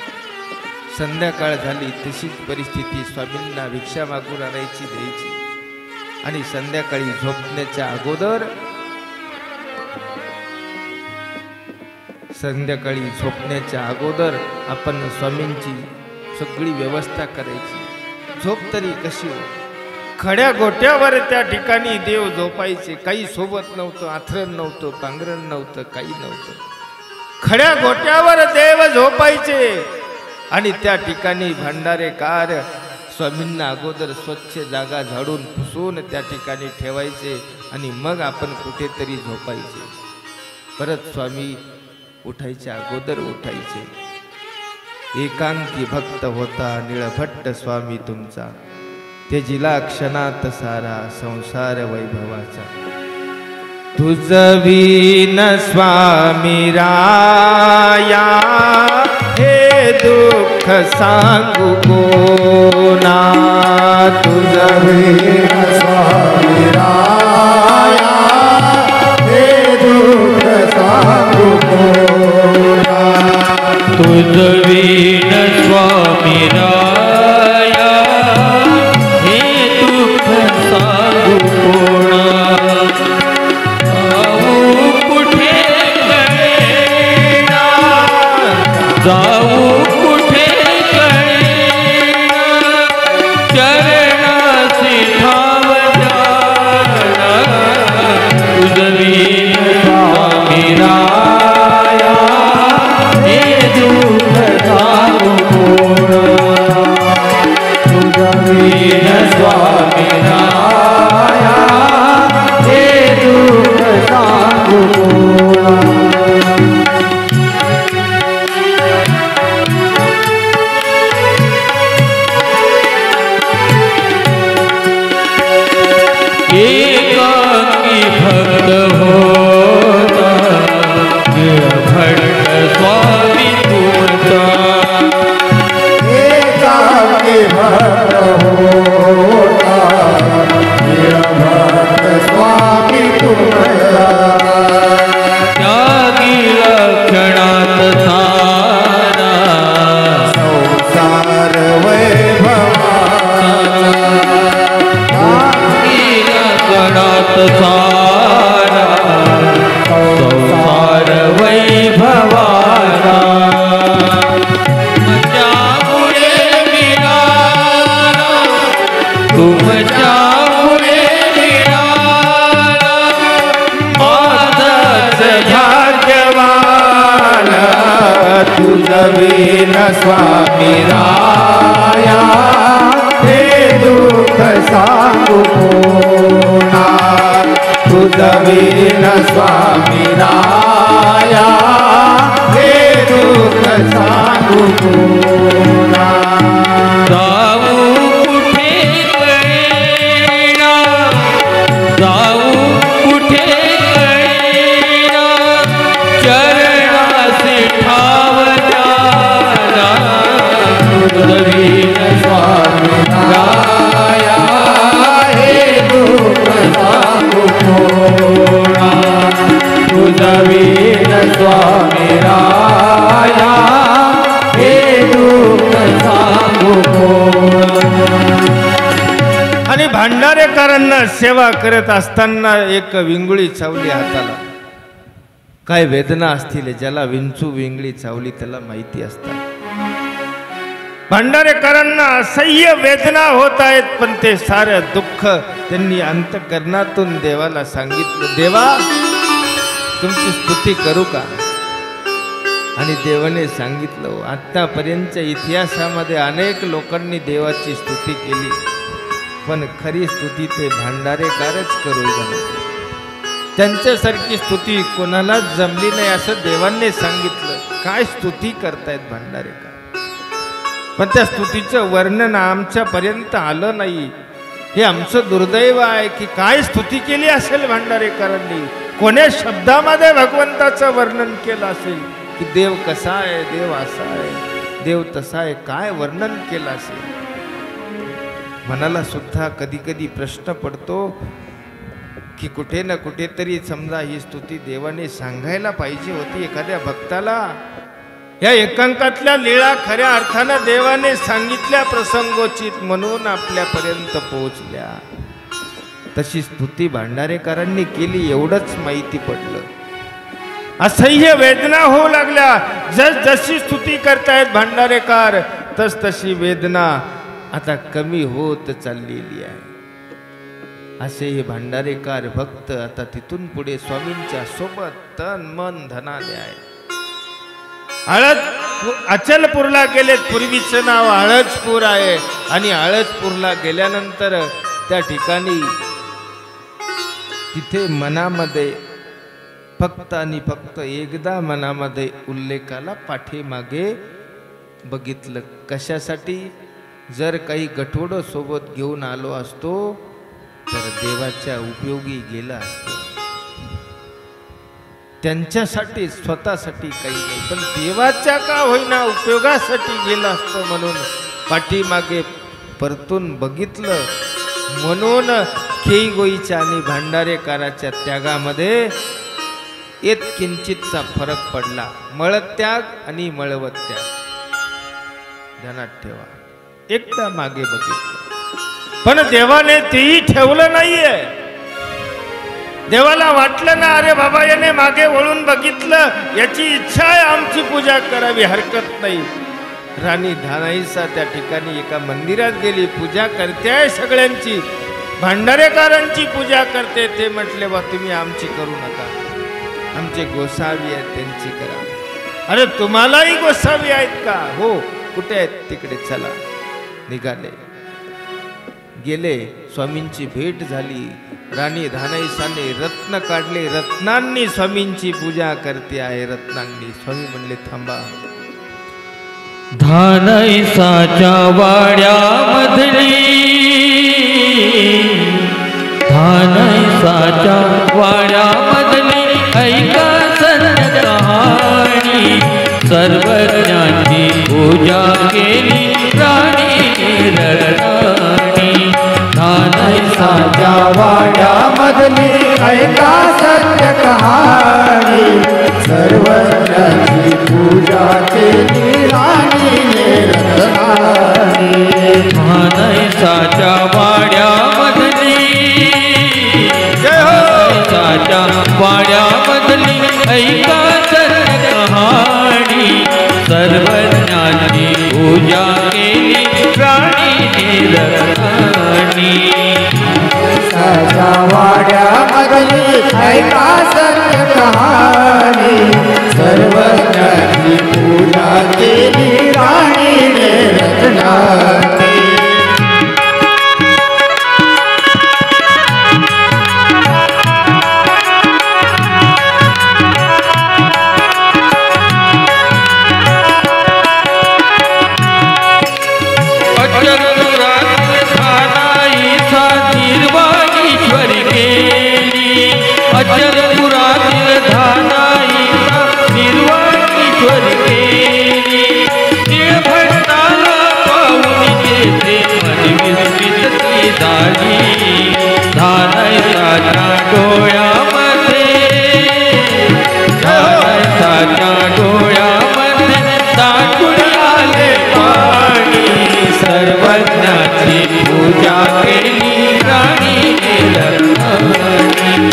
संध्याकाळ झाली तशीच परिस्थिती, स्वामींना भिक्षा मागून आणायची, द्यायची. आणि संध्याकाळी झोपण्याच्या अगोदर आपण स्वामींची सगळी व्यवस्था करायची. झोप तरी कशी हो? खड्या गोट्यावर त्या ठिकाणी देव झोपायचे. काही सोबत नव्हतं, आथरण नव्हतं, पांघरण नव्हतं, काही नव्हतं. खड्या गोट्यावर देव झोपायचे आणि त्या ठिकाणी भंडारेकार स्वामींना अगोदर स्वच्छ जागा झाडून पुसून त्या ठिकाणी ठेवायचे आणि मग आपण कुठेतरी झोपायचे. परत स्वामी उठायच्या अगोदर उठायचे. एकांकी भक्त होता निळभट्ट स्वामी तुमचा, त्याजिला क्षणात सारा संसार वैभवाचा. तुझ विन स्वामी राया हे दुःख सांगू कोणा. तुझ विन स्वामी राया हे दुःख सांगू कोणा. तुझ विन स्वामी राया हे दुःख सांगू कोणा. जाऊ कुठे कळेना, चरणासी ठाव जाना. तुझ विन स्वामी राया हे दुःख सांगू कोणा. तुझ विन स्वामी राया हे दुःख सांगू कोणा. एकांकी भक्त होता निळभट्ट स्वामी तुमचा. एकांकी भक्त होता निळभट्ट स्वामी तुमचा. त्यागी लक्षणात सारा संसार वैभवाचा. गणात सारा संसार वैभवाचा. तुमच्यामुळे मिळाला, तुमच्यामुळे मिळाला माझाच भाग्यवान. तुझ विन स्वामी राया हे दुःख सांगू कोणा. तुझ विन स्वामी राया हे दुःख सांगू कोणा. जाऊ कुठे कळेना, जाऊ कुठे कळेना, चरणासी ठाव जाना. तुझ विन स्वामी राया हे दुःख सांगू कोणा. तुझ विन स्वामी राया हे दुःख सांगू कोणा. आणि भांडारेकरांना सेवा करत असताना एक विंगुळी चावली हाताला. काय वेदना असतील, ज्याला विंचू विंगळी चावली त्याला माहिती असतात. भंडारेकरांना असह्य वेदना होत आहेत, पण ते सारं दुःख त्यांनी अंतकरणातून देवाला सांगितलं. देवा, तुमची स्तुती करू का? आणि देवाने सांगितलं, आतापर्यंतच्या इतिहासामध्ये अनेक लोकांनी देवाची स्तुती केली, पण खरी स्तुती ते भांडारेकारच करू लागले. त्यांच्यासारखी स्तुती कोणालाच जमली नाही असं देवांनी सांगितलं. काय स्तुती करतायत भांडारेकर, पण त्या स्तुतीचं वर्णन आमच्यापर्यंत आलं नाही. हे आमचं दुर्दैव आहे की काय स्तुती केली असेल भांडारेकरांनी, कोण्या शब्दामध्ये भगवंताचं वर्णन केलं असेल की देव कसा आहे, देव असा आहे, देव तसा आहे, काय वर्णन केलं असेल. मनाला सुद्धा कधी कधी प्रश्न पडतो की कुठे ना कुठेतरी समजा ही स्तुती देवाने सांगायला पाहिजे होती एखाद्या भक्ताला. या एकांकातल्या लीळा खऱ्या अर्थानं देवाने सांगितल्या प्रसंगोचित म्हणून आपल्यापर्यंत पोहोचल्या. तशी स्तुती भांडारेकरांनी केली एवढंच माहिती पडलं. असह्य वेदना होऊ लागल्या. जशी स्तुती करतायत भांडारेकर तशी वेदना आता कमी होत चाललेली आहे. असे हे भांडारेकर भक्त आता तिथून पुढे स्वामींच्या सोबत तन मन धनाने आहे. अचलपूरला गेलेत. पूर्वीचं नाव हळदपूर आहे आणि हळदपूरला गेल्यानंतर त्या ठिकाणी तिथे मनामध्ये फक्त आणि फक्त एकदा मनामध्ये उल्लेखाला पाठीमागे बघितलं. कशासाठी? जर काही गठोडं सोबत घेऊन आलो असतो तर देवाच्या उपयोगी गेला असतो. त्यांच्यासाठी स्वतःसाठी काही नाही पण देवाच्या का होईना उपयोगासाठी गेला असतो म्हणून पाठीमागे परतून बघितलं. म्हणून खेईगोईच्या आणि भांडारेकराच्या त्यागामध्ये एक किंचितचा फरक पडला. मळत्याग आणि मळवत त्याग ध्यानात ठेवा. एकदा मागे बघितलं पण देवाने तेही ठेवलं नाहीये. देवाला वाटलं ना अरे बाबा याने मागे वळून बघितलं, याची इच्छा आहे आमची पूजा करावी, हरकत नाही. राणी धानाईसा त्या ठिकाणी एका मंदिरात गेली. पूजा करते आहे सगळ्यांची, भांडारेकरांची पूजा करते. ते म्हटले बा तुम्ही आमची करू नका, आमचे गोसावी आहेत त्यांची करा. अरे तुम्हालाही गोसावी आहेत का? हो. कुठे आहेत? तिकडे चला. निघाले. गेले. स्वामींची भेट झाली. राणी धानाईसाने रत्न काढले. रत्नांनी स्वामींची पूजा करते आहे. रत्नांनी. स्वामी म्हणले थांबा. धानाईसाच्या वाड्यामधली, धानाईसाच्या वाड्यामधली ऐका सत्य कहाणी. सर्वज्ञांची पूजा केली राणी रत्नांनी. धानाईसाच्या वाड्यामधली ऐका सत्य कहाणी. सर्वज्ञांची पूजा केली राणी रत्नांनी. धानाईसाच्या वाड्यामधली, धानाईसाच्या वाड्यामधली ऐका सत्य कहाणी. सर्वज्ञांची पूजा केली राणी रत्नांनी. धानाईसाच्या वाड्यामधली ऐका सत्य कहाणी. सर्वज्ञांची पूजा केली राणी रत्नांनी. अचलपुरातील धानाईसा निर्वाणीश्वर केली. भक्ताला पाहून येते मन विस्मित झाली. धानाईसाच्या डोळ्यामध्ये, धानाईसाच्या डोळ्यामध्ये दाटून आले पाणी. सर्वज्ञाची पूजा केली राणी रत्नांनी.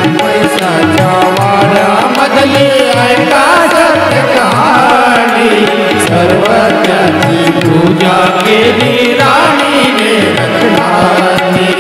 धानाईसाच्या वाड्यामधली ऐका सत्य कहाणी. सर्वज्ञाची पूजा केली राणी रत्नांनी.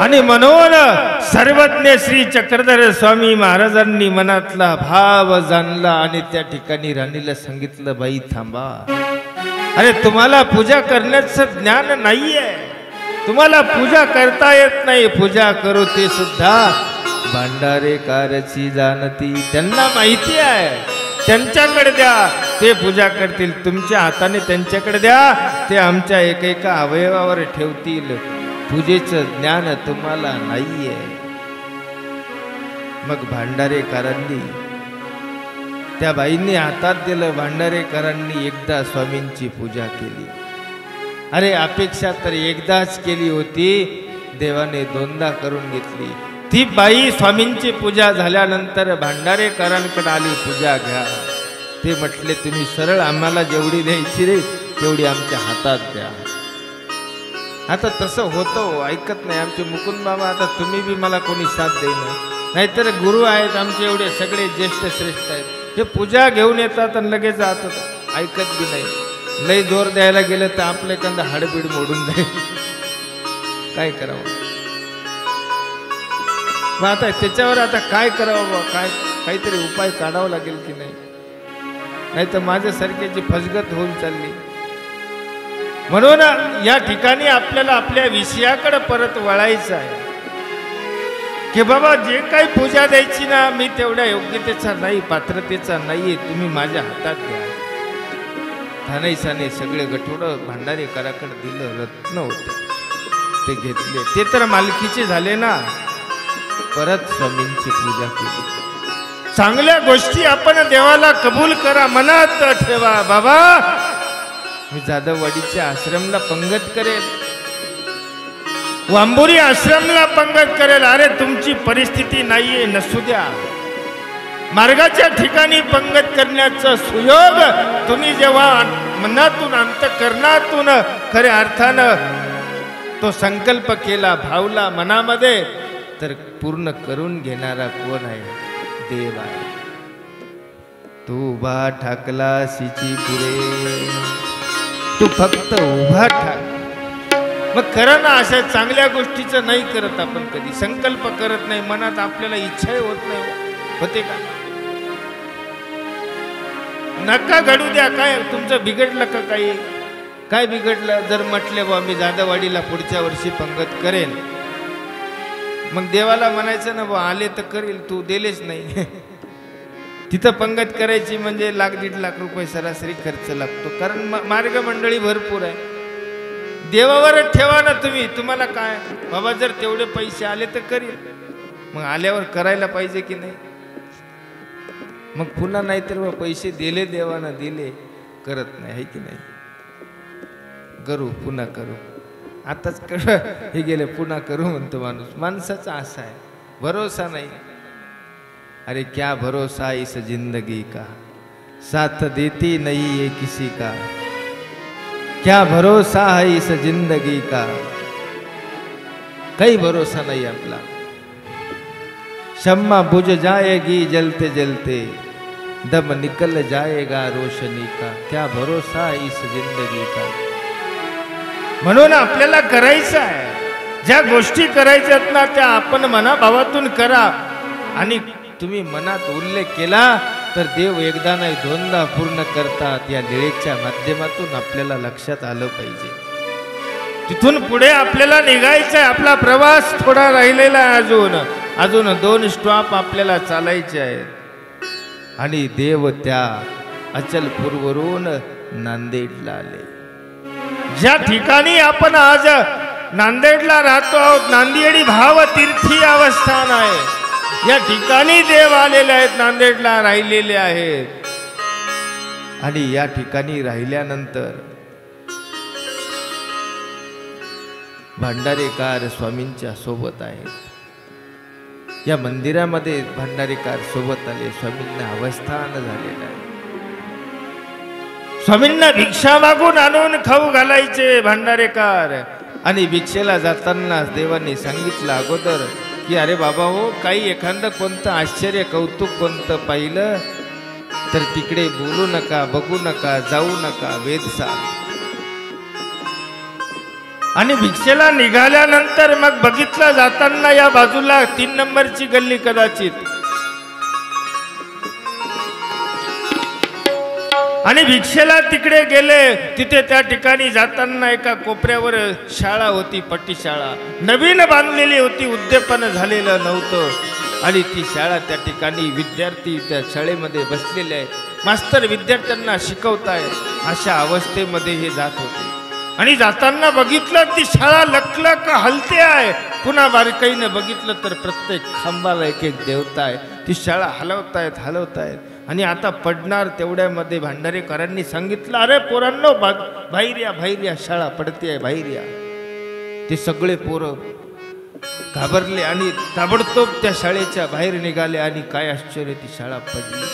आणि म्हणून सर्वज्ञ श्री चक्रधर स्वामी महाराजांनी मनातला भाव जाणला आणि त्या ठिकाणी राणीला सांगितलं बाई थांबा. अरे तुम्हाला पूजा करण्याचं ज्ञान नाहीये, तुम्हाला पूजा करता येत नाही. पूजा करू ते सुद्धा भांडारेकरची जाणती. त्यांना माहिती आहे. त्यांच्याकडे द्या, ते पूजा करतील. तुमच्या हाताने त्यांच्याकडे द्या, ते आमच्या एकेका अवयवावर ठेवतील. पूजेचं ज्ञान तुम्हाला नाहीये. मग भांडारेकरांनी त्या बाईंनी हातात दिलं. भांडारेकरांनी एकदा स्वामींची पूजा केली. अरे अपेक्षा तर एकदाच केली होती, देवाने दोनदा करून घेतली. ती बाई स्वामींची पूजा झाल्यानंतर भांडारेकरांकडे आली, पूजा घ्या. ते म्हटले तुम्ही सरळ आम्हाला जेवढी द्यायची रे तेवढी आमच्या हातात द्या. आता तसं होतं, ऐकत नाही आमचे मुकुंद बाबा. आता तुम्ही बी मला कोणी साथ देईना, नाहीतर गुरु आहेत आमचे एवढे सगळे ज्येष्ठ श्रेष्ठ आहेत, हे पूजा घेऊन येतात आणि लगेच जातात, ऐकत बी नाही. लय जोर द्यायला गेलं तर आपलं एखादं हाडबीड मोडून जाईल. काय करावं मग आता त्याच्यावर? आता काय करावं बा? काय काहीतरी उपाय काढावा लागेल की नाही, नाही तर माझ्यासारख्याची फसगत होऊन चालली. म्हणून या ठिकाणी आपल्याला आपल्या विषयाकडे परत वळायचं आहे की बाबा जे काही पूजा द्यायची ना, मी तेवढ्या योग्यतेचा नाही, पात्रतेचा नाही, तुम्ही माझ्या हातात द्या. थानाईसाने सगळे गठोडं भांडारेकराकडे दिलं. रत्न होते ते घेतले. ते तर मालकीचे झाले ना. परत स्वामींची पूजा केली. चांगल्या गोष्टी आपण देवाला कबूल करा, मनात ठेवा. बाबा मी जाधववाडीच्या आश्रमला पंगत करेल, वांबोरी आश्रमला पंगत करेल. अरे तुमची परिस्थिती नाहीये, नसू द्या. मार्गाच्या ठिकाणी पंगत करण्याचा सुयोग तुम्ही जेव्हा मनातून अंतःकरणातून खऱ्या अर्थानं तो संकल्प केला, भावला मनामध्ये, तर पूर्ण करून घेणारा कोण आहे? देव आहे. तू उभा ठाकला सिची पुरे, तू फक्त उभा ठाक. मग खरं ना, अशा चांगल्या गोष्टीचं नाही करत आपण कधी, संकल्प करत नाही, मनात आपल्याला इच्छाही होत नाही. होते का? नका घडू द्या. काय तुमचं बिघडलं का? काही काय बिघडलं? जर म्हटले बा मी जाधववाडीला पुढच्या वर्षी पंगत करेन, मग देवाला म्हणायचं ना बा आले तर करेल, तू दिलेच नाही. तिथं पंगत करायची म्हणजे 1,00,000-1,50,000 रुपये सरासरी खर्च लागतो, कारण मार्ग मंडळी भरपूर आहे. देवावर ठेवा ना तुम्ही. तुम्हाला काय बाबा, जर तेवढे पैसे आले तर करील, मग आल्यावर करायला पाहिजे की नाही? मग पुन्हा नाही तर मग पैसे दिले देवानं, दिले, करत नाही, आहे की नाही? करू पुन्हा करू, आताच कर, हे गेले पुन्हा करू म्हणतो माणूस. माणसाचा असा आहे, भरोसा नाही. अरे क्या भरोसा इस जिंदगी का, साथ देती नहीं ये किसी का. क्या भरोसा है इस जिंदगी का, काही भरोसा नहीं आपला. शम्मा बुझ जाएगी जलते जलते, दम निकल जाएगा रोशनी का. क्या भरोसा है इस जिंदगी का. म्हणून आपल्याला करायचं आहे, ज्या गोष्टी करायच्यात ना त्या आपण मनाभावातून करा. आणि तुम्ही मनात उल्लेख केला तर देव एकदा नाही दोनदा पूर्ण करतात. या लिळेच्या माध्यमातून आपल्याला लक्षात आलं पाहिजे. तिथून पुढे आपल्याला निघायचं आहे. आपला प्रवास थोडा राहिलेला आहे, अजून 2 स्टॉप आपल्याला चालायचे आहेत. आणि देव त्या अचलपूरवरून नांदेडला आले. ज्या ठिकाणी आपण आज नांदेडला राहतो आहोत, नांदेडी भाव तीर्थी अवस्थान आहे. या ठिकाणी देव आलेले आहेत, नांदेडला राहिलेले आहेत. आणि या ठिकाणी राहिल्यानंतर भांडारेकर स्वामींच्या सोबत आहेत. या मंदिरामध्ये भांडारेकर सोबत आले. स्वामींना अवस्थान झालेलं आहे. स्वामींना भिक्षा मागून आणून खाऊ घालायचे भांडारेकर. आणि भिक्षेला जाताना देवाने सांगितलं अगोदर की अरे बाबा हो, काही एखादं कोणतं आश्चर्य कौतुक कोणतं पाहिलं तर तिकडे बोलू नका, बघू नका, जाऊ नका, वेधसा. आणि भिक्षेला निघाल्यानंतर मग बघितलं जाताना या बाजूला 3 नंबरची गल्ली कदाचित, आणि भिक्षेला तिकडे गेले. तिथे त्या ठिकाणी जाताना एका कोपऱ्यावर शाळा होती, पट्टी शाळा नवीन बांधलेली होती, उद्यापन झालेलं नव्हतं. आणि ती शाळा, त्या ठिकाणी विद्यार्थी त्या शाळेमध्ये बसलेले आहेत. मास्तर विद्यार्थ्यांना शिकवताय. अशा अवस्थेमध्ये हे जात होते. आणि जाताना बघितलं ती शाळा लखलख हलते आहे. पुन्हा बारकाईने बघितलं तर प्रत्येक खांबाला एक एक देवता आहे. ती शाळा हलवतायत. आणि आता पडणार तेवढ्यामध्ये भांडारेकरांनी सांगितलं, अरे पोरांनो बाहेर या, शाळा पडते, बाहेर या. ते सगळे पोरं घाबरले आणि ताबडतोब त्या शाळेच्या बाहेर निघाले. आणि काय आश्चर्य, ती शाळा पडली.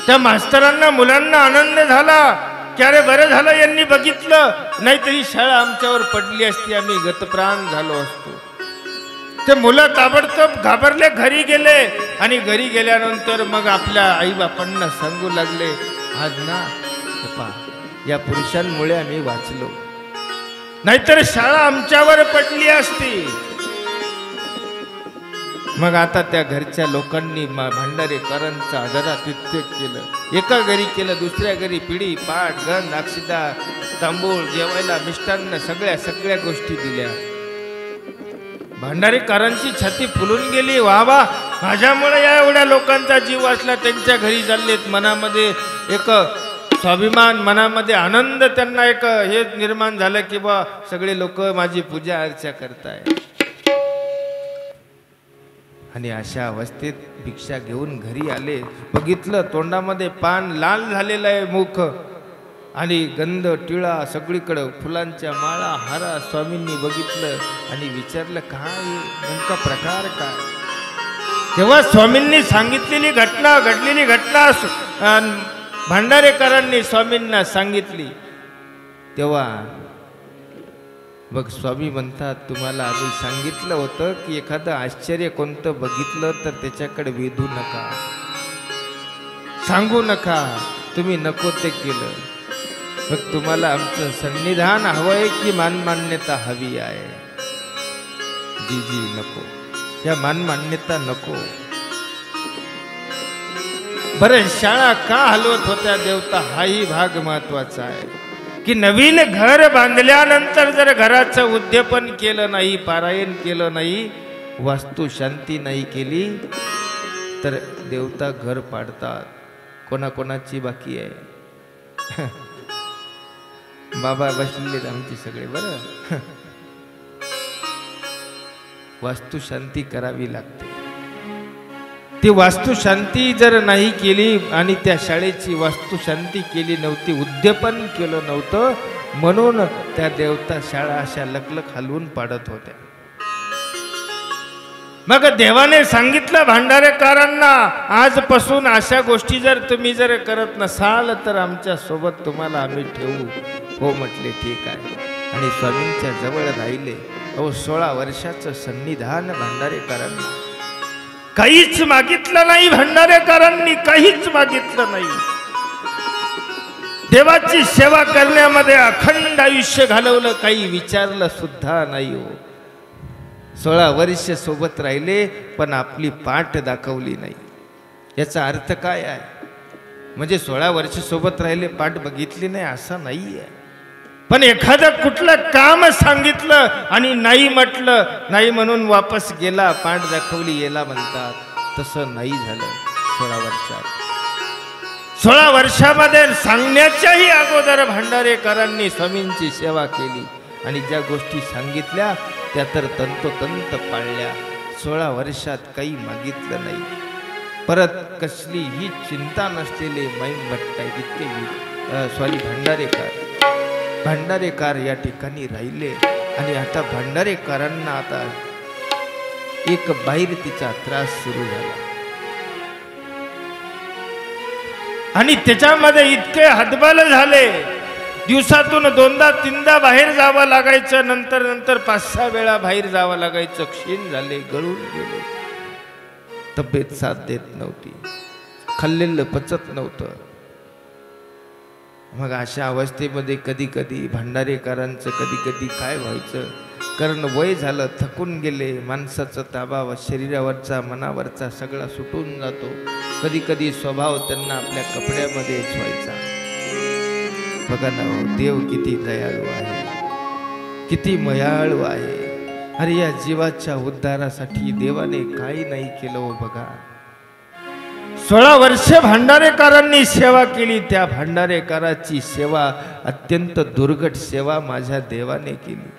त्या मास्तरांना, मुलांना आनंद झाला की अरे बरं झालं यांनी बघितलं, नाहीतरी शाळा आमच्यावर पडली असती, आम्ही गतप्राण झालो असतो. ते मुलं ताबडतोब घाबरले, घरी गेले. आणि घरी गेल्यानंतर मग आपल्या आईबापांना सांगू लागले, आज ना पहा, या पुरुषांमुळे आम्ही वाचलो, नाहीतर शाळा आमच्यावर पडली असती. मग आता त्या घरच्या लोकांनी भांडारेकरांचा आदरातिथ्य केलं. एका घरी केलं, दुसऱ्या घरी पिढी पाट गंध अक्षदा तांबूळ जेवायला मिष्टान्न सगळ्या गोष्टी दिल्या. भांडारेकरांची छाती फुलून गेली. वा माझ्यामुळे या एवढ्या लोकांचा जीव वाचला, त्यांच्या घरी चाललेत. मनामध्ये एक स्वाभिमान, मनामध्ये आनंद, त्यांना एक हे निर्माण झालं की बा सगळे लोक माझी पूजा अर्चा करताय. आणि अशा अवस्थेत भिक्षा घेऊन घरी आले. बघितलं तोंडामध्ये पान, लाल झालेलं आहे मुख, आणि गंध टिळा सगळीकडं, फुलांच्या माळा हारा. स्वामींनी बघितलं आणि विचारलं, काय नेमका प्रकार काय? तेव्हा स्वामींनी सांगितलेली घटना, घडलेली घटना भांडारेकरांनी स्वामींना सांगितली. तेव्हा मग स्वामी म्हणतात, तुम्हाला आधी सांगितलं होतं की एखादं आश्चर्य कोणतं बघितलं तर त्याच्याकडे वेधू नका, सांगू नका. तुम्ही नको ते केलं. मग तुम्हाला आमचं सन्निधान हवंय की मानमान्यता हवी आहे? जी नको, या मानमान्यता नको. बरं, शाळा का हलवत होत्या देवता, हाही भाग महत्वाचा आहे. की नवीन घर बांधल्यानंतर जर घराचं उद्यापन केलं नाही, पारायण केलं नाही, वास्तुशांती नाही केली तर देवता घर पाडतात. कोणाकोणाची बाकी आहे? बाबा बसलेले आमचे सगळे. बरं, वास्तुशांती करावी लागते. ती वास्तुशांती जर नाही केली आणि त्या शाळेची वास्तुशांती केली नव्हती, उद्यापन केलं नव्हतं, म्हणून त्या देवता शाळा अशा लकलक हलवून पाडत होत्या. मग देवाने सांगितलं भांडारेकरांना, आजपासून अशा गोष्टी जर तुम्ही जर करत नसाल तर आमच्या सोबत तुम्हाला आम्ही ठेवू. हो म्हटले, ठीक आहे. आणि स्वामींच्या जवळ राहिले. 16 वर्षाचं सन्निधान भांडारेकरांना. काहीच मागितलं नाही भांडारेकरांनी, काहीच मागितलं नाही. देवाची सेवा करण्यामध्ये अखंड आयुष्य घालवलं, काही विचारलं सुद्धा नाही. हो, 16 वर्ष सोबत राहिले पण आपली पाठ दाखवली नाही. याचा अर्थ काय आहे? म्हणजे 16 वर्ष सोबत राहिले, पाठ बघितली नाही असं नाही आहे. पण एखादं कुठलं काम सांगितलं आणि नाही म्हटलं, नाही म्हणून वापस गेला, पाठ दाखवली याला म्हणतात. तसं नाही झालं 16 वर्षात. 16 वर्षामध्ये सांगण्याच्याही अगोदर भांडारेकरांनी स्वामींची सेवा केली आणि ज्या गोष्टी सांगितल्या त्या तर तंतोतंत पाळल्या. 16 वर्षात काही मागितलं नाही. परत कसलीही चिंता नसलेले मैम भट्टाय इतके भांडारेकर या ठिकाणी राहिले. आणि आता भांडारेकरांना आता एक बाहेर तिचा त्रास सुरू झाला आणि त्याच्यामध्ये इतके हतबल झाले. दिवसातून 2दा-3दा बाहेर जावं लागायचं, नंतर 5-6 वेळा बाहेर जावं लागायचं. क्षीण झाले, गळून गेले, तब्येत साथ देत नव्हती, खाल्लेलं पचत नव्हतं. मग अशा अवस्थेमध्ये कधी कधी भांडारेकरांचं कधी काय व्हायचं, कारण वय झालं, थकून गेले. माणसाचा ताबा शरीरावरचा मनावरचा सगळा सुटून जातो. कधी कधी स्वभाव त्यांना आपल्या कपड्यामध्येच व्हायचा. बघा ना, देव किती दयाळू आहे, किती मयाळू आहे. अरे या जीवाच्या उद्धारासाठी देवाने काही नाही केलं हो. बघा, 16 वर्ष भांडारेकरांनी सेवा केली. त्या भांडारेकराची सेवा अत्यंत दुर्घट सेवा माझ्या देवाने केली.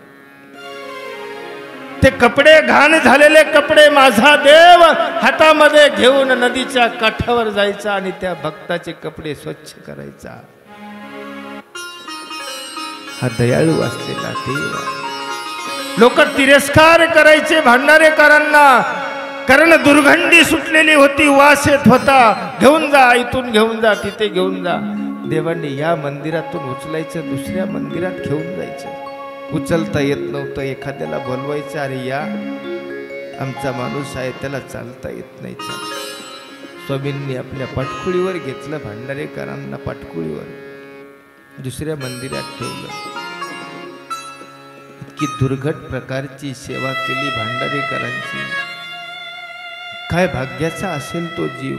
ते कपडे घाण झालेले कपडे माझा देव हातामध्ये घेऊन नदीच्या काठावर जायचा आणि त्या भक्ताचे कपडे स्वच्छ करायचा. हा दयाळू असलेला देव. लोक तिरस्कार करायचे भांडारेकरांना, कारण दुर्गंधी सुटलेली होती, वास येत होता. घेऊन जा, इथून घेऊन जा, तिथे घेऊन जा. देवांनी या मंदिरातून उचलायचं, दुसऱ्या मंदिरात घेऊन जायचं. उचलता येत नव्हतं. एखाद्याला बोलवायचं, अरे या आमचा माणूस आहे, त्याला चालता येत नाही. स्वामींनी आपल्या पाटकुळीवर घेतलं, भांडारेकरांना पाटकुळीवर दुसऱ्या मंदिरात ठेवलं. इतकी दुर्घट प्रकारची सेवा केली भांडारेकरांची. काय भाग्याचा असेल तो जीव.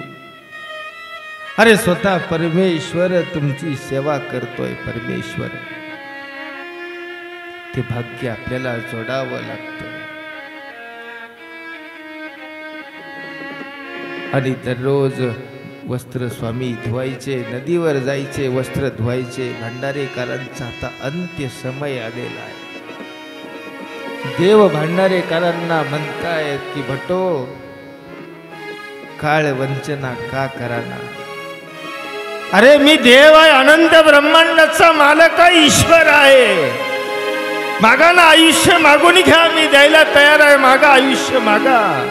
अरे स्वतः परमेश्वर तुमची सेवा करतोय. परमेश्वर ते भाग्य आपल्याला जोडावं लागतं. आणि दररोज वस्त्र स्वामी धुवायचे, नदीवर जायचे, वस्त्र धुवायचे. भांडारेकरांचा आता अंत्य समय आलेला आहे. देव भांडारेकरांना म्हणतायत की भटो, काळ वंचना का कराना. अरे मी देव आहे, अनंत ब्रह्मांडाचा मालक आहे, ईश्वर आहे. मागा ना, आयुष्य मागून घ्या, मी द्यायला तयार आहे. मागा, आयुष्य मागा.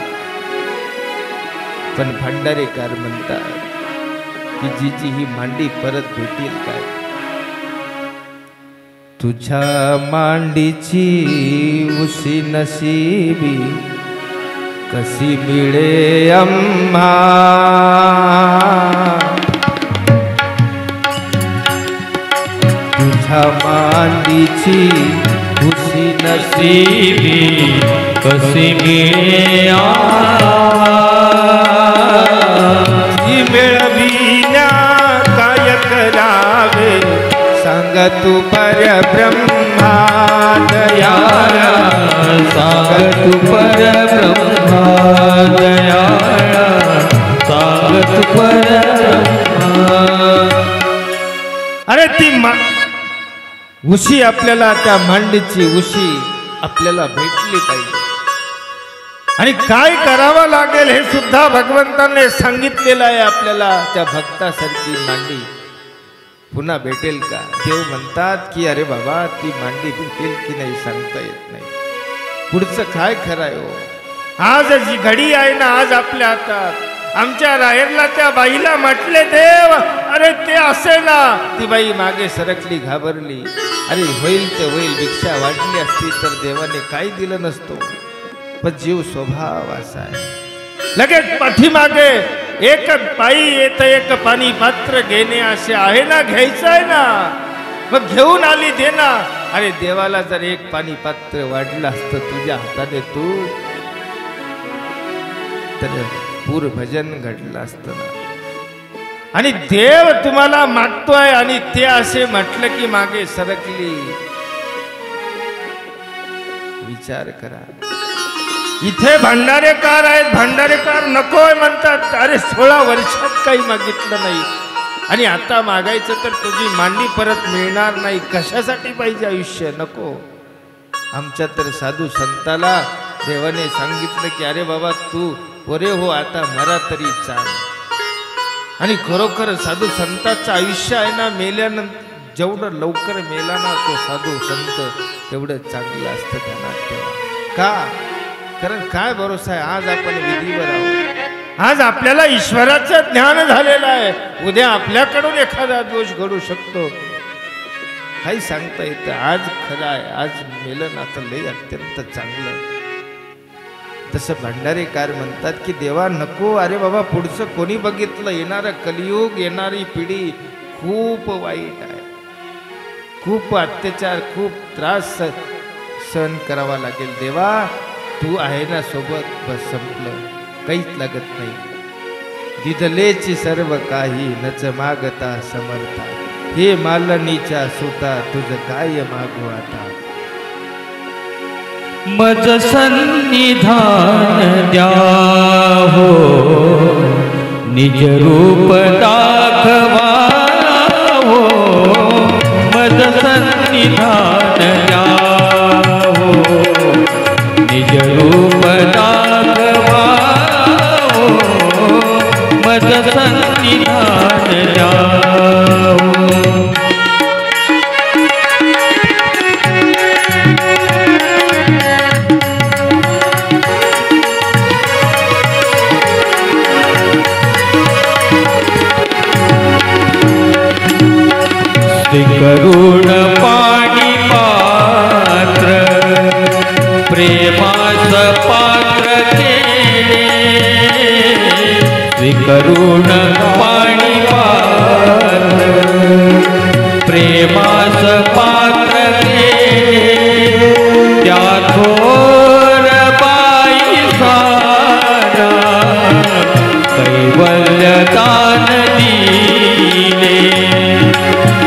पण भांडारेकर म्हणतात की जीची ही मांडी परत भेटेल काय. तुझ्या मांडीची उशी नशिबी कशी मिळे अम्हा. तुझ्या मांडीची उशी नसीबी कशी मिळे मिळविण्या काय करावे सांग तू परब्रह्मा. दयाळा सांग तू परब्रह्मा. दयाळा सांग तू परब्रह्मा. अरे ती उशी आपल्याला, त्या मांडीची उशी आपल्याला भेटली पाहिजे. आणि काय करावं लागेल हे सुद्धा भगवंताने सांगितलेलं आहे आपल्याला. त्या भक्तासारखी मांडी पुन्हा भेटेल का. देव म्हणतात की अरे बाबा, ती मांडी भेटेल की नाही सांगता येत नाही. पुढचं काय खरं आहे हो. आज जी घडी आहे ना, आज आपल्या हातात. आमच्या राहेरला त्या बाईला म्हटले देव, अरे ते असे ना. ती बाई मागे सरकली, घाबरली. अरे होईल ते होईल, भिक्षा वाढली असती तर देवाने काही दिलं नसतो. पण जीव स्वभाव असा आहे. लगेच पाठीमागे एक बाई येत, एक पाणी पात्र घेणे असे आहे ना, घ्यायचं आहे ना, मग घेऊन आली दे ना. अरे देवाला जर एक पाणी पात्र वाढलं असतं तुझ्या हाताने तू, तर पूर भजन घडलं असतं ना. आणि देव तुम्हाला मागतोय आणि ते असे म्हटलं की मागे सरकली. विचार करा. इथे भांडारेकार आहेत, भांडारेकार नकोय म्हणतात. अरे 16 वर्षात काही मागितलं नाही आणि आता मागायचं तर तुझी मांडी परत मिळणार नाही. कशासाठी पाहिजे आयुष्य. नको. आमच्या तर साधू संताला देवाने सांगितलं की अरे बाबा तू पोरे हो, आता मरा तरी चाल. आणि खरोखर साधू संताचं आयुष्य आहे ना, मेल्यानंतर जेवढं लवकर मेला ना तो साधू संत तेवढं चांगलं असतं. त्यांना ठेवा. का. कारण काय भरोसा आहे. आज आपण विधीवर आहोत. आज आपल्याला ईश्वराचं ज्ञान झालेलं आहे. उद्या आपल्याकडून एखादा दोष घडू शकतो, काही सांगता येतं. आज खरं आहे, आज मेलं ना तर लई अत्यंत चांगलं. तसं भांडारेकार म्हणतात की देवा नको. अरे बाबा पुढचं कोणी बघितलं. येणारं कलियुग, येणारी पिढी खूप वाईट आहे. खूप अत्याचार, खूप त्रास सहन करावा लागेल. देवा तू आहे ना सोबत, बस संपलं. काहीच लागत नाही. दिदलेची सर्व काही नच मागता समर्था. हे मालनीच्या सुता तुझं काय मागू आता. मज सन्निधान द्या हो, निज रूप दाखवा हो. मज सन्निधान द्या हो, निज प्रेमास पात्र केले स्वीकरून पाणी पात्र प्रेमास पात्र केले त्या थोर बाई सारा कैवल्य दान दिले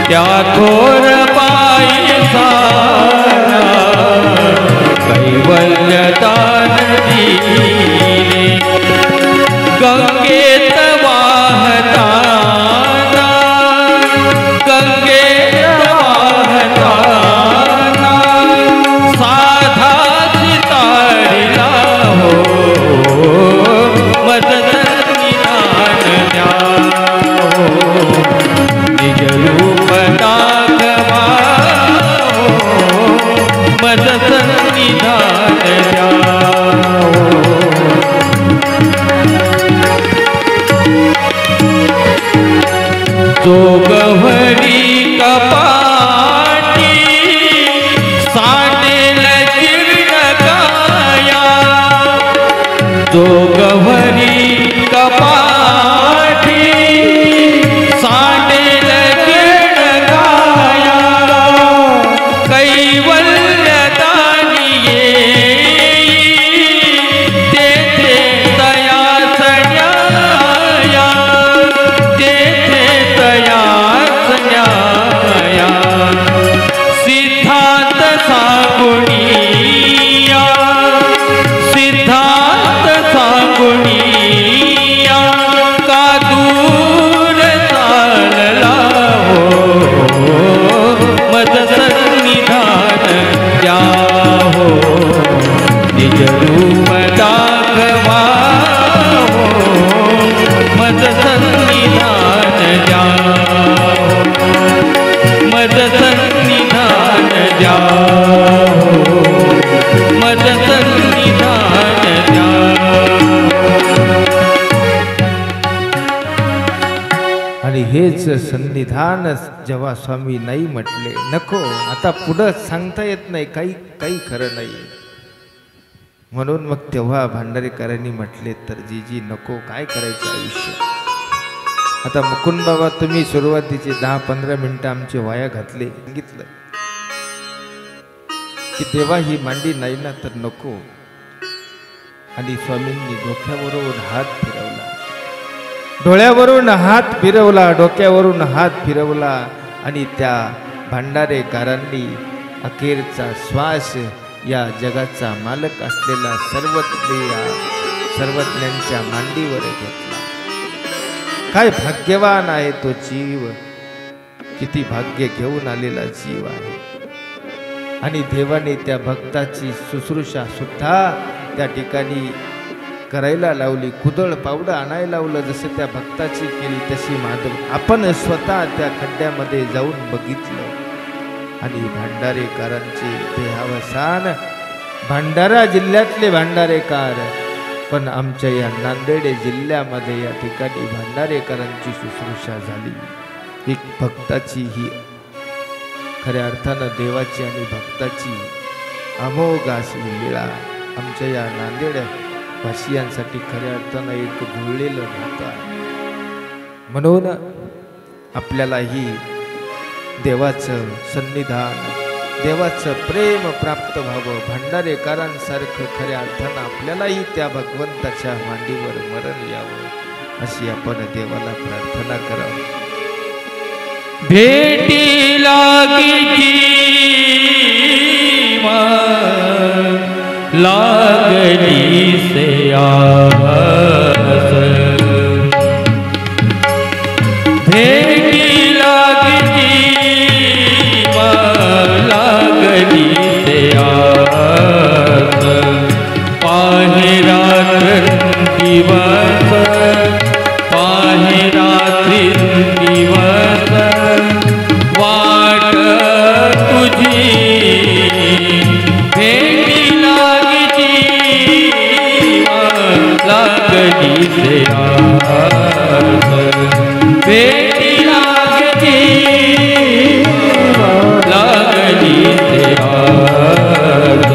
त्या थोर बाई सारा कैवल्य दान दिले गंगेत वाहताना गंगेत वाहताना साधा चितारिला हो मद सन्निधान द्या हो निज रूप दाखवा हो मद सन्निधान द्या जोगवरी कपाटी साडेल जीर्ण काया जोगवरी कपाटी साडेल जीर्ण काया कैवल्य दानी तेथे दया सण्याया तेथे दया सण्याया सिद्धांत सांगुनिया सिद्धांत सांगुनिया का दूर चालला हो मद सन्निधान द्या हो निज रूप दाखवा हो मद सन्निधान द्या मद सन्निधान द्या मद सन्निधान द्या आणि हेच सन्निधान जेव्हा स्वामी नाही म्हटले नको आता पुढं सांगता येत नाही काही खरं नाही म्हणून मग तेव्हा भांडारेकरांनी म्हटले तर जीजी नको काय करायचं आयुष्य आता मुकुंद बाबा तुम्ही सुरुवातीचे 10-15 मिनिटं आमचे वाया घातले सांगितलं की तेव्हा ही मांडी नाही ना तर नको आणि स्वामींनी डोक्यावरून हात फिरवला डोळ्यावरून हात फिरवला डोक्यावरून हात फिरवला आणि त्या भांडारेकरांनी अखेरचा श्वास या जगाचा मालक असलेला सर्वज्ञांच्या मांडीवर घेतला काय भाग्यवान आहे तो जीव किती भाग्य घेऊन आलेला जीव आहे आणि देवाने त्या भक्ताची शुश्रूषा सुद्धा त्या ठिकाणी करायला लावली कुदळ पावडं आणायला लावलं जसं त्या भक्ताची केली तशी माधव आपण स्वतः त्या खड्ड्यामध्ये जाऊन बघितलं आणि भांडारेकरांचे देहावसान भंडारा जिल्ह्यातले भांडारेकर पण आमच्या या नांदेड जिल्ह्यामध्ये या ठिकाणी भांडारेकरांची शुश्रूषा झाली एक भक्ताची ही खऱ्या अर्थानं देवाची आणि भक्ताची अमोघ अशी लीळा आमच्या या नांदेड वासियांसाठी खऱ्या अर्थानं एक जुळलेलं नातं आहे म्हणून आपल्यालाही देवाचं सन्निधान देवाचं प्रेम प्राप्त व्हावं भांडारेकरांसारखं खऱ्या अर्थानं आपल्यालाही त्या भगवंताच्या मांडीवर मरण यावं अशी आपण देवाला प्रार्थना करावी भेटी लागी लागली से आस भेटी लागी लागली से आस पाहे रात्र दिवस पाहे रात्री दिवस वाट तुझी भेटी लागली से आस भेटी लागली से आस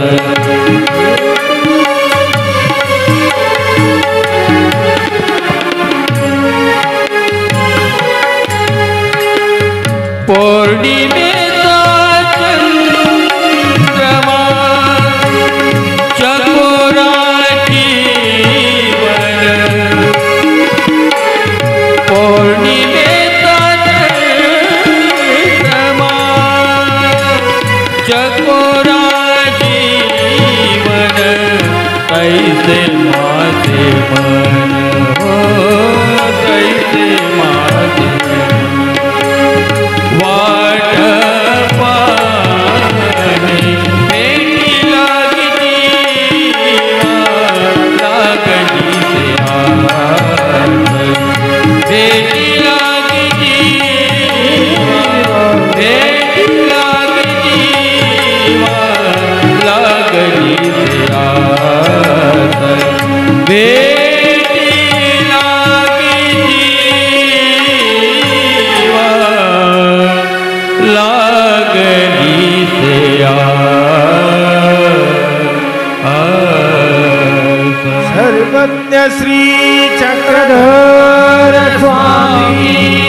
सर्वज्ञ श्री चक्रधर स्वामी